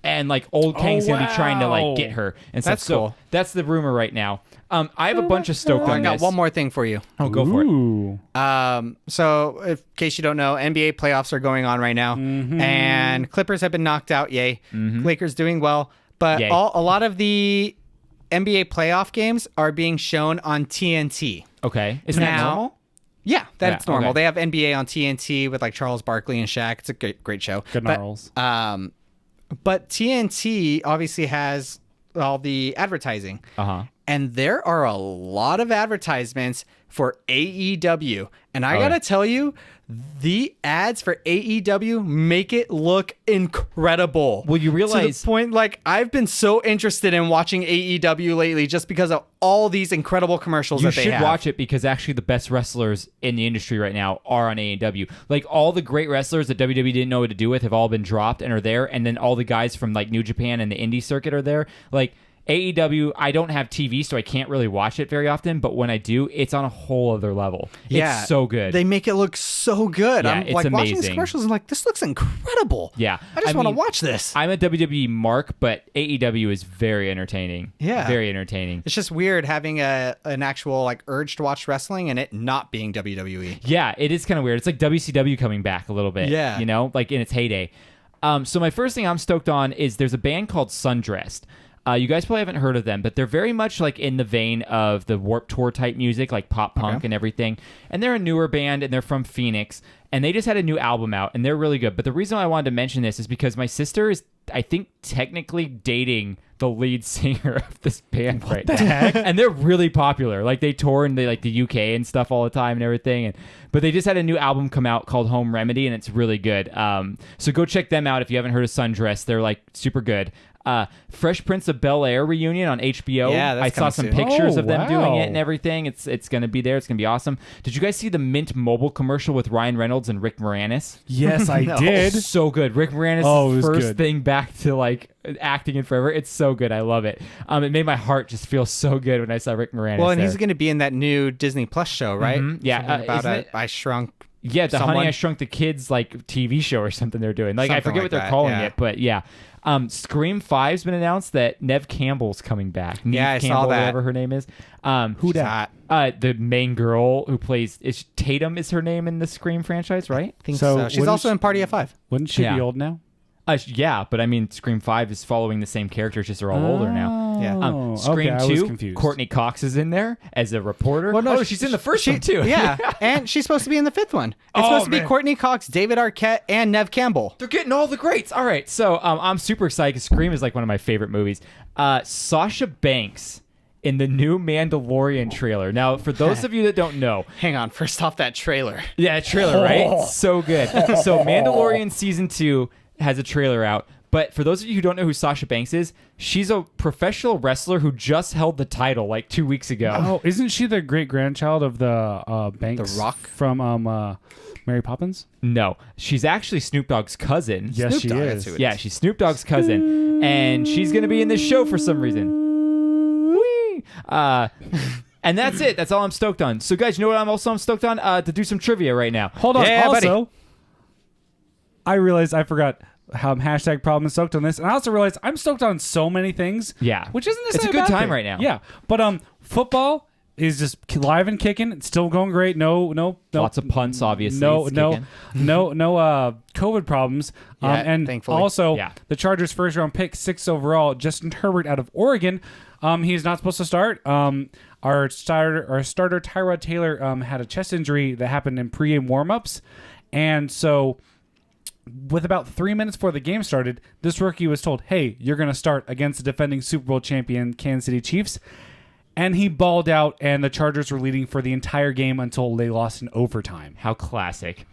And like old Kang's going to be trying to like get her and stuff. That's so cool. that's the rumor right now. I have a bunch of Stoked I on got this. one more thing for you. Oh, go for it. Ooh. So, in case you don't know, NBA playoffs are going on right now, and Clippers have been knocked out. Yay! Lakers doing well, but Yay. a lot of the NBA playoff games are being shown on TNT. Okay. Isn't that Now- normal? Yeah, that's Yeah, normal. okay. They have NBA on TNT with like Charles Barkley and Shaq. It's a great show. Good But, gnarls. but TNT obviously has all the advertising. Uh-huh. And there are a lot of advertisements for AEW. And I Oh, gotta yeah. tell you, the ads for AEW make it look incredible. Well, you to realize- the point, like, I've been so interested in watching AEW lately just because of all these incredible commercials You that they should have. watch it because actually the best wrestlers in the industry right now are on AEW. Like all the great wrestlers that WWE didn't know what to do with have all been dropped and are there. And then all the guys from like New Japan and the indie circuit are there. Like AEW, I don't have TV, so I can't really watch it very often. But when I do, it's on a whole other level. Yeah, It's so good. They make it look so good. Yeah, I'm it's like watching these amazing. commercials and like, this looks incredible. Yeah. I just want to mean, watch this. I'm a WWE mark, but AEW is very entertaining. Yeah. Very entertaining. It's just weird having an actual like urge to watch wrestling and it not being WWE. Yeah, it is kind of weird. It's like WCW coming back a little bit. Yeah. You know, like in its heyday. So my first thing I'm stoked on is there's a band called Sundressed. You guys probably haven't heard of them, but they're very much like in the vein of the Warped Tour type music, like pop punk and everything. And they're a newer band, and they're from Phoenix. And they just had a new album out, and they're really good. But the reason I wanted to mention this is because my sister is, I think, technically dating the lead singer of this band right now. And they're really popular. Like they tour in like the UK and stuff all the time and everything. But they just had a new album come out called Home Remedy, and it's really good. So go check them out if you haven't heard of Sundress. They're like super good. Fresh Prince of Bel Air reunion on HBO. Yeah, that's I saw coming some soon. pictures Oh, of them doing wow. it and everything. It's going to be there. It's going to be awesome. Did you guys see the Mint Mobile commercial with Ryan Reynolds and Rick Moranis? Yes, I did. So good. Rick Moranis' Oh, it was first good. thing back to like acting in forever. It's so good. I love it. It made my heart just feel so good when I saw Rick Moranis. Well, and there. he's going to be in that new Disney Plus show, right? Mhm. Yeah, Something about isn't it- I Shrunk. Yeah, the someone. Honey I Shrunk the Kids like TV show or something they're doing. Like I Something forget like what they're that, calling yeah. it, but yeah. Scream 5's been announced that Neve Campbell's coming back. Neve Yeah, I saw Campbell, that. whatever her name is. Who She's that? The main girl who plays Tatum is her name in the Scream franchise, right? I think So so. She's wouldn't also she- in Party of Five. Wouldn't she Yeah. be old now? Yeah, but I mean, Scream 5 is following the same characters, just they're all older now. Yeah. Oh, Scream okay, I was 2, confused. Courtney Cox is in there as a reporter. Well, no, oh, she's in the first one too. Yeah, and she's supposed to be in the fifth one. It's Oh, supposed to be man. Courtney Cox, David Arquette, and Neve Campbell. They're getting all the greats. All right, so I'm super excited because Scream is like one of my favorite movies. Sasha Banks in the new Mandalorian trailer. Now, for those of you that don't know, Hang on, first off that trailer. yeah, trailer, right? So good. So Mandalorian season 2 has a trailer out. But for those of you who don't know who Sasha Banks is, she's a professional wrestler who just held the title like 2 weeks ago. Oh, isn't she the great grandchild of the Banks? The Rock? From Mary Poppins? No, she's actually Snoop Dogg's cousin. Yes, Snoop she Dogg, is. that's who it Yeah, she's Snoop Dogg's cousin, and she's gonna be in this show for some reason. Whee! And that's it. That's all I'm stoked on. So, guys, you know what I'm stoked on? To do some trivia right now. Hold on. Yeah, buddy. also, I realized I forgot how I'm hashtag problem and stoked on this, and I also realized I'm stoked on so many things. Yeah. which isn't It's a necessarily good bad time thing. right now. Yeah, but football is just live and kicking. It's still going great. No. Lots of punts, obviously. No It's kicking. COVID problems. And thankfully. also, Yeah. the Chargers' first round pick, 6th overall, Justin Herbert out of Oregon. He's not supposed to start. Our starter Tyrod Taylor had a chest injury that happened in pregame warmups, and so with about 3 minutes before the game started, this rookie was told, "Hey, you're going to start against the defending Super Bowl champion Kansas City Chiefs." And he balled out, and the Chargers were leading for the entire game until they lost in overtime. How classic.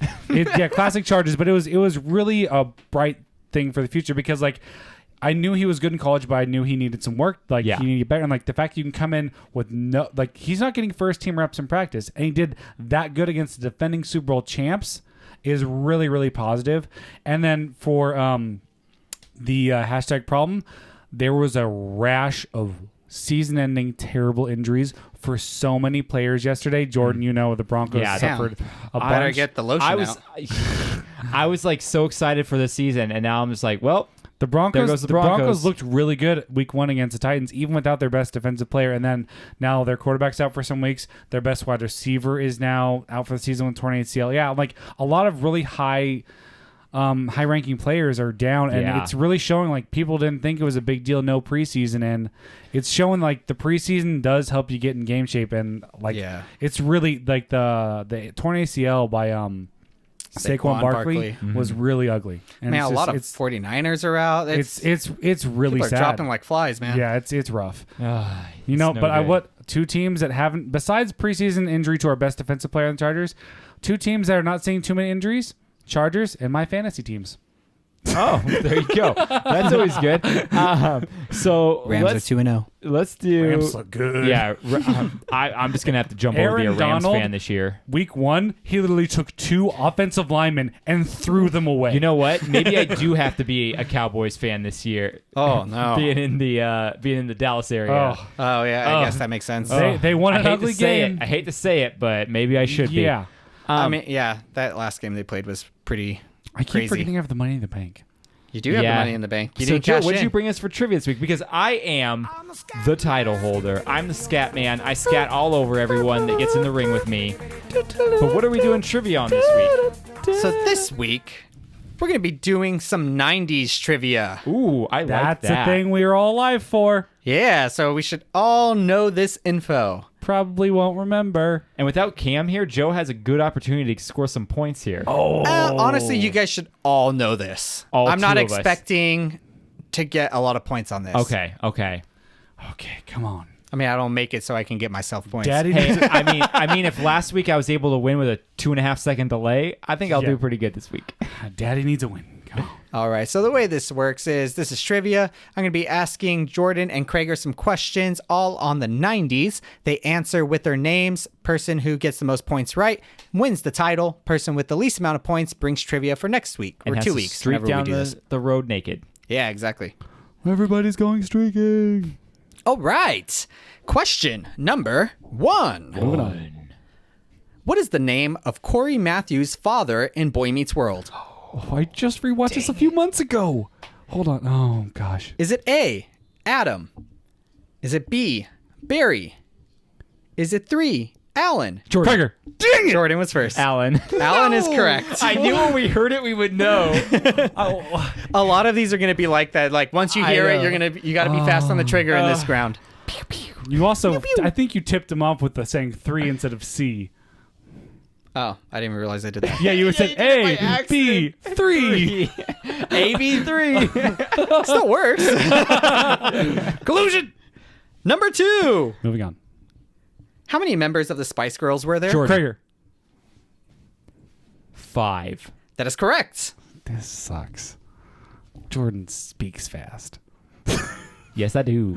Classic Chargers, but it was really a bright thing for the future because, like, I knew he was good in college, but I knew he needed some work. Like, he needed to get better. And, like, the fact you can come in with he's not getting first-team reps in practice, and he did that good against the defending Super Bowl champs is really, really positive. And then for the hashtag problem, there was a rash of season-ending terrible injuries for so many players yesterday. Jordan, the Broncos suffered a bunch. Better get the lotion out. I was like so excited for the season, and now I'm just like, well, The Broncos, there goes the Broncos. Broncos looked really good week 1 against the Titans, even without their best defensive player. And then now their quarterback's out for some weeks. Their best wide receiver is now out for the season with torn ACL. Yeah, like a lot of really high-ranking players are down, and it's really showing like people didn't think it was a big deal. No preseason, and it's showing like the preseason does help you get in game shape, and it's really like the torn ACL by Saquon Barkley was really ugly. And Man, a lot of 49ers are out. It's really people are sad. dropping like flies, man. Yeah, it's rough. But two teams that haven't, besides preseason injury to our best defensive player on the Chargers, two teams that are not seeing too many injuries, Chargers and my fantasy teams. Oh, there you go. That's always good. So Rams are 2-0. Let's do. Rams look good. Yeah, I'm just gonna have to jump over to be a Rams fan this year. Week 1, he literally took 2 offensive linemen and threw them away. You know what? Maybe I do have to be a Cowboys fan this year. Oh no, being in the Dallas area. Oh yeah, I guess that makes sense. They won an ugly game. I hate to say it, but maybe I should be. Yeah. I mean, that last game they played was pretty. I keep crazy. forgetting I have the money in the bank. You do have the money in the bank. You so, didn't Joe, cash what did in. you bring us for trivia this week? Because I am the title holder. I'm the scat man. I scat all over everyone that gets in the ring with me. But what are we doing trivia on this week? So this week, we're going to be doing some 90s trivia. Ooh, I like that. That's a thing we are all alive for. Yeah, so we should all know this info. Probably won't remember. And without Cam here, Joe has a good opportunity to score some points here. Honestly, you guys should all know this. I'm not two of us. expecting to get a lot of points on this. Okay. Okay, come on. I mean, I don't make it so I can get myself points. Daddy Hey, I mean, if last week I was able to win with a 2.5 second delay, I think I'll do pretty good this week. Daddy needs a win. Come on. All right, so the way this works is this is trivia. I'm going to be asking Jordan and Krager some questions all on the 90s. They answer with their names. Person who gets the most points right wins the title. Person with the least amount of points brings trivia for next week or And has 2 to weeks. streak whenever we down do this. the road naked. Yeah, exactly. Everybody's going streaking. All right. Question number 1. Moving on. What is the name of Corey Matthews' father in Boy Meets World? Oh, I just rewatched this a few months ago. Hold on. Oh, gosh. Is it A, Adam? Is it B, Barry? Is it 3, Alan? Jordan. Krager. Dang it! Jordan was first. Alan. Alan is correct. I knew when we heard it, we would know. A lot of these are going to be like that. Like once you hear it, you got to be fast on the trigger in this ground. You also, I think you tipped him off with the saying 3 instead of C. Oh, I didn't even realize I did that. Yeah, you would say A, B, 3. AB3. Still works. Collusion. Number 2. Moving on. How many members of the Spice Girls were there? Jordan. Krager. 5. That is correct. This sucks. Jordan speaks fast. Yes, I do.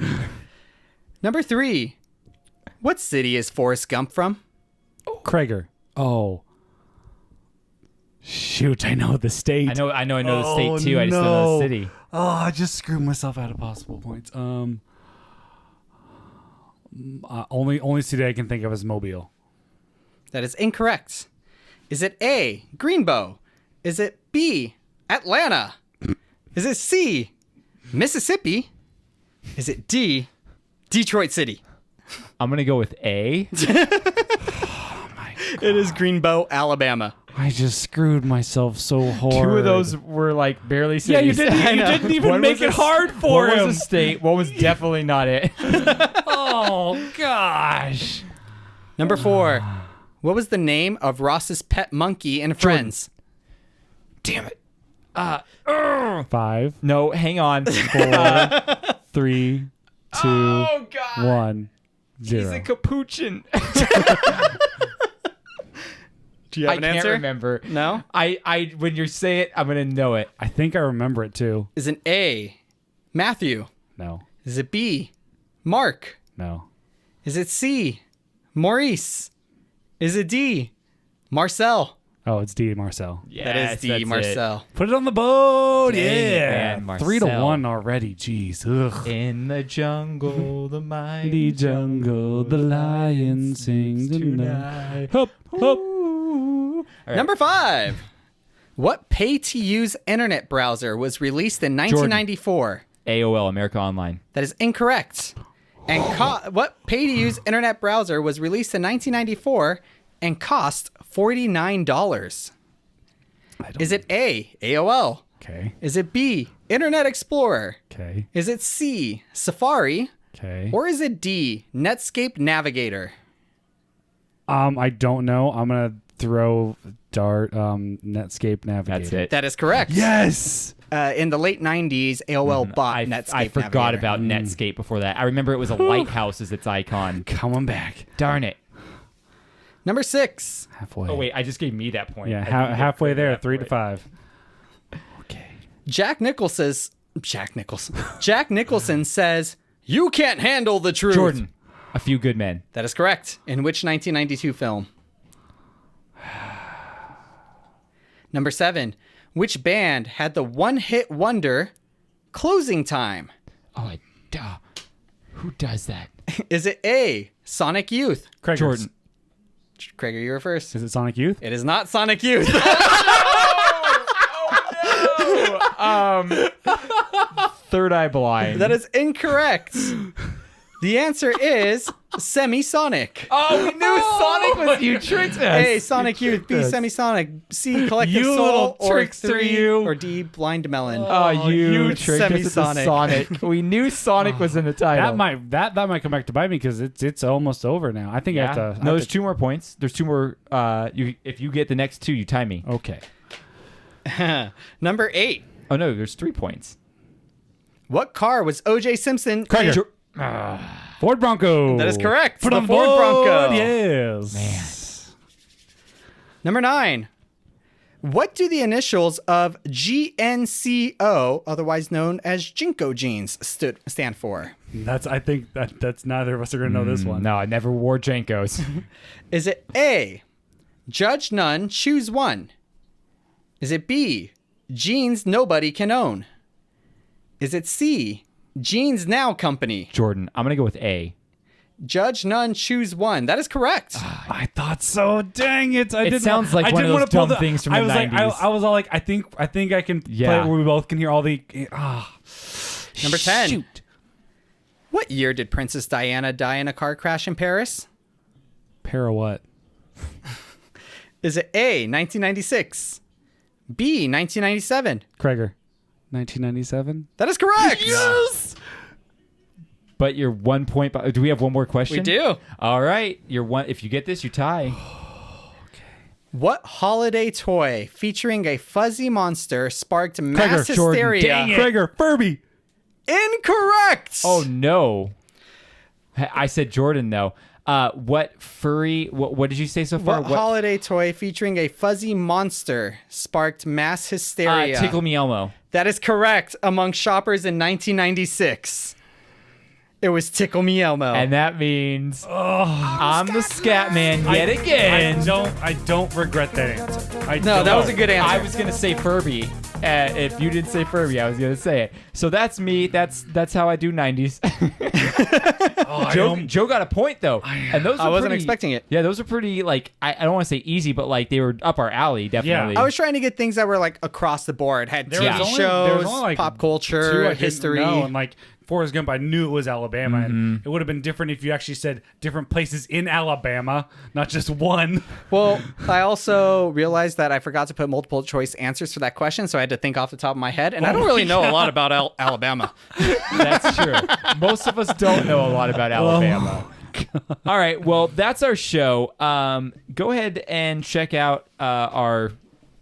Number 3. What city is Forrest Gump from? Krager. Oh. Shoot, I know the state. I know the state too. I just don't know the city. Oh, I just screwed myself out of possible points. Only city I can think of is Mobile. That is incorrect. Is it A, Greenbow? Is it B, Atlanta? Is it C, Mississippi? Is it D, Detroit City? I'm gonna go with A. It is Greenbow, Alabama. I just screwed myself so hard. Two of those were like barely cities. Yeah, you didn't even One make was it hard for one him. was a state. One was definitely not it. Oh gosh. Number 4. What was the name of Ross's pet monkey in Friends? Damn it. 5, No, hang on. 4, 3, 2, Oh God. 1, He's a 0. capuchin. Do you have I an can't answer? remember. No? I when you say it, I'm gonna know it. I think I remember it too. Is it A, Matthew? No. Is it B, Mark? No. Is it C, Maurice? Is it D, Marcel? Oh, it's D. Marcel. That is D, Marcel. Put it on the boat. Dang it, Yeah. man, 3 to Marcel. 1 already. Jeez. Ugh. In the jungle, the mighty The jungle, the lion sings tonight. Hop, hop. Number 5. What pay-to-use internet browser was released in 1994? AOL, America Online. That is incorrect. And what pay-to-use internet browser was released in 1994 and cost $49? Is it A, AOL? Okay. Is it B, Internet Explorer? Okay. Is it C, Safari? Okay. Or is it D, Netscape Navigator? I don't know. I'm gonna throw dart. Netscape Navigator. That's it. That is correct. Yes. In the late 90s, AOL bought Netscape I forgot Navigator. about Netscape before that. I remember it was a lighthouse as its icon. Coming back. Darn it. Number 6. Halfway. Oh, wait. I just gave me that point. Yeah. I didn't get Halfway credit there. for 3 to it. 5. Jack Nicholson says, "You can't handle the truth." Jordan. A Few Good Men. That is correct. In which 1992 film? Number 7. Which band had the one-hit wonder Closing Time? Oh, duh. Who does that? Is it A, Sonic Youth? Craigers. Jordan. Craiger, you were first. Is it Sonic Youth? It is not Sonic Youth. Third Eye Blind. That is incorrect. The answer is Semisonic. Oh, we knew Sonic was you tricked us. A, Sonic Youth. B, Semisonic. C, Collective You Soul. little Or trickster, 3, you. or D, Blind Melon. Oh, you tricked us with the Semisonic. Sonic. We knew Sonic was in the title. That might come back to bite me because it's almost over now. I think I have to. No, there's 2 more points. There's 2 more. If you get the next 2, you tie me. Okay. Number 8. Oh no, there's 3 points. What car was O.J. Simpson? Craiger. Ford Bronco. That is correct. Put The on Ford board. Bronco. Yes. Man. Number 9. What do the initials of GNCO, otherwise known as Jinko jeans, stand for? I think that's neither of us are gonna know this one. No, I never wore Jankos. Is it A, judge none, choose one? Is it B, jeans nobody can own? Is it C, Jeans Now Company? Jordan, I'm gonna go with A. Judge none, choose one. That is correct. I thought so. Dang it! It sounds like one of those dumb things from the 90s. I was all like, I think I can play Yeah. it where we both can hear all the. Number 10. Shoot. What year did Princess Diana die in a car crash in Paris? Para what? Is it A, 1996? B, 1997? Craiger. 1997. That is correct. Yes. But you're 1 point. Do we have one more question? We do. All right. You're one. If you get this, you tie. What holiday toy featuring a fuzzy monster sparked mass Craiger, Jordan. hysteria? Dang it. Craiger. Furby. Incorrect. Oh no. I said Jordan though. What furry? What did you say so far? What holiday toy featuring a fuzzy monster sparked mass hysteria? Tickle Me Elmo. That is correct among shoppers in 1996. It was Tickle Me Elmo. And that means I'm the scat man yet again. I don't regret that answer. No, that was a good answer. I was gonna say Furby. If you didn't say Furby, I was gonna say it. So that's me. That's how I do 90s. Joe got a point though, and those I were wasn't pretty- expecting it. Yeah, those are pretty like I don't want to say easy, but like they were up our alley definitely. I was trying to get things that were like across the board. Had TV There was shows, only, like, pop two I culture, didn't history. know, and like Forrest Gump, I knew it was Alabama, and it would have been different if you actually said different places in Alabama, not just one. Well, I also realized that I forgot to put multiple choice answers for that question, so I had to think off the top of my head, and I don't really know a lot about Alabama. That's true. Most of us don't know a lot about Alabama. All right, well, that's our show. Go ahead and check out our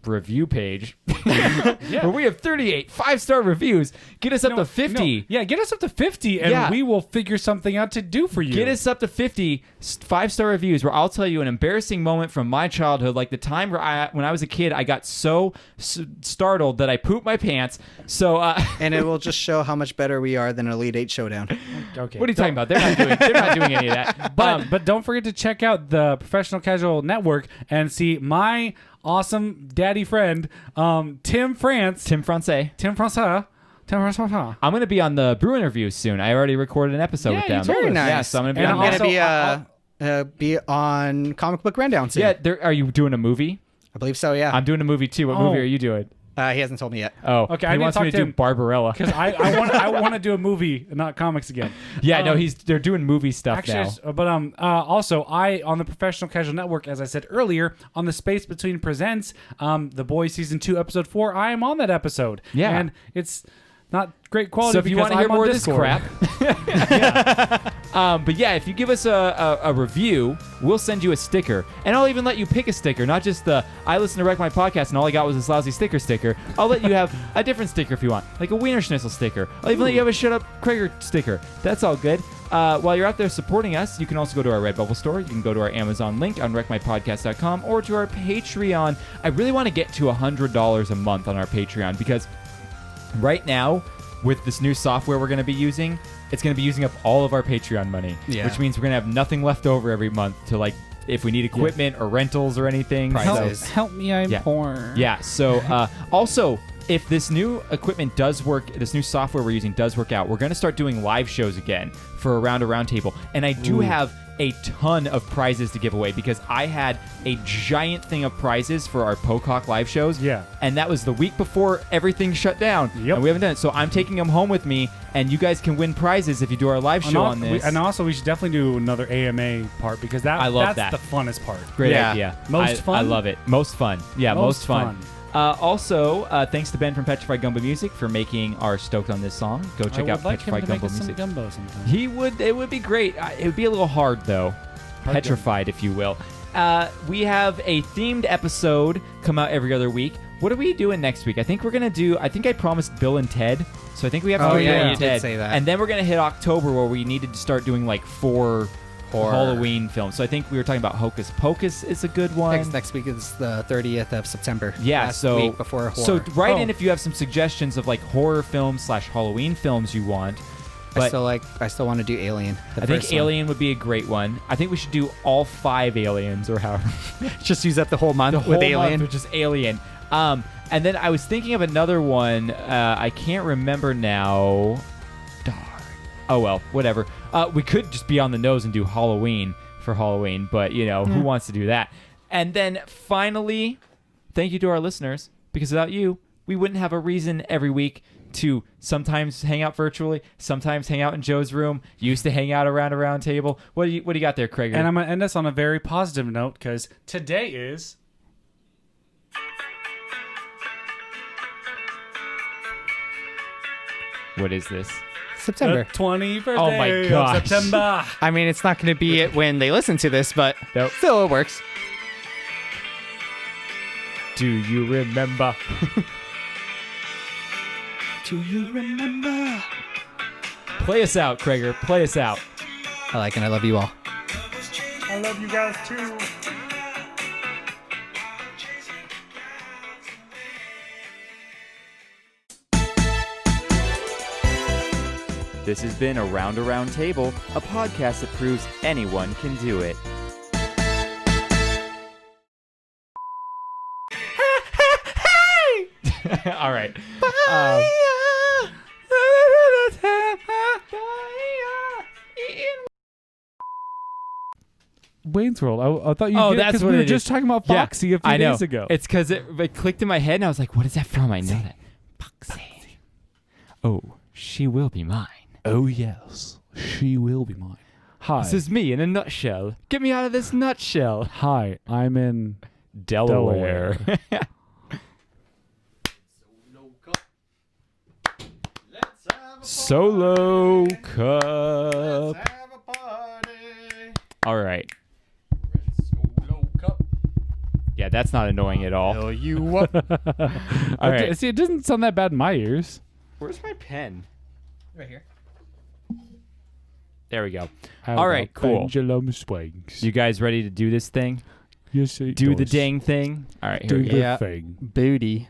review page where we have 38 5-star reviews. Get us up to 50. Yeah, get us up to 50, and we will figure something out to do for you. Get us up to 50 5-star reviews where I'll tell you an embarrassing moment from my childhood, like the time where when I was a kid, I got so startled that I pooped my pants. So, and it will just show how much better we are than Elite 8 Showdown. Okay. What are you talking about? They're not doing any of that. But don't forget to check out the Professional Casual Network and see my awesome daddy friend, Tim France. I'm going to be on the Brew interview soon. I already recorded an episode with them. Very nice. Yeah, so I'm going to be and on I'm that. going to be on Comic Book Rundown soon. Yeah, are you doing a movie? I believe so, yeah. I'm doing a movie too. What movie are you doing? He hasn't told me yet. Oh, okay. He I wants me to do Barbarella because I want to do a movie, not comics again. Yeah, no, they're doing movie stuff now. But also on the Professional Casual Network, as I said earlier, on the Space Between Presents, The Boys Season 2 Episode 4, I am on that episode. Yeah, and it's not great quality. So if you want to hear more of this crap, yeah. But yeah, if you give us a review, we'll send you a sticker, and I'll even let you pick a sticker, not just the I listen to Wreck My Podcast and all I got was this lousy sticker. I'll let you have a different sticker if you want, like a Wiener Schnitzel sticker. I'll even let you have a Shut Up Krager sticker. That's all good. While you're out there supporting us, you can also go to our Redbubble store. You can go to our Amazon link on wreckmypodcast.com or to our Patreon. I really want to get to $100 a month on our Patreon because right now, with this new software we're going to be using, it's going to be using up all of our Patreon money, which means we're going to have nothing left over every month to, like, if we need equipment or rentals or anything. Help me, I'm poor. Yeah, so also, if this new equipment does work, this new software we're using does work out, we're going to start doing live shows again for Around a Round Table. And I do have a ton of prizes to give away because I had a giant thing of prizes for our Pocock live shows. Yeah. And that was the week before everything shut down. Yep. And we haven't done it. So I'm taking them home with me, and you guys can win prizes if you do our live show on this. And also, we should definitely do another AMA part because that's the funnest part. Great idea. Most fun? I love it. Most fun. Yeah, most fun. Also, thanks to Ben from Petrified Gumbo Music for making our Stoked On This song. Go check out Petrified Gumbo Music. Gumbo sometime. He would. It would be great. It would be a little hard though. Petrified, if you will. We have a themed episode come out every other week. What are we doing next week? I think we're gonna do. I think I promised Bill and Ted, so I think we have to do Bill and Ted. Did say that. And then we're gonna hit October where we needed to start doing like 4 Halloween films. So I think we were talking about Hocus Pocus is a good one. Next week is the 30th of September. Yeah, Last so week before horror. So write in if you have some suggestions of like horror films / Halloween films you want. But I still want to do Alien. I think Alien would be a great one. I think we should do all 5 Aliens or however. Just use up the whole month with Alien. Month with just Alien. And then I was thinking of another one. I can't remember now. Darn. Oh well, whatever. We could just be on the nose and do Halloween for Halloween, but who wants to do that? And then finally, thank you to our listeners, because without you, we wouldn't have a reason every week to sometimes hang out virtually, sometimes hang out in Joe's room. Used to hang out around a round table. What do you got there, Craig? And I'm gonna end us on a very positive note because today is. What is this? September. The 21st Oh my day gosh. of September. I mean, it's not going to be it when they listen to this, but still it works. Do you remember? Do you remember? Play us out, Krager. Play us out. I like and I love you all. I love you guys too. This has been Around a Round Table, a podcast that proves anyone can do it. All right. Wayne's World. I thought you. Oh, did, that's what we were it just is. talking about Foxy a few days ago. It's because it clicked in my head, and I was like, "What is that from?" I know that. Foxy. Oh, she will be mine. Oh, yes. She will be mine. Hi. This is me in a nutshell. Get me out of this nutshell. Hi, I'm in Delaware. Solo cup. All right. Yeah, that's not annoying at all. Fill you up. All right. See, it doesn't sound that bad in my ears. Where's my pen? Right here. There we go. How All right, about cool. Pendulum swings. You guys ready to do this thing? Yes, it Do the does. dang thing. All right, here Do we go. the Yeah. thing. Booty.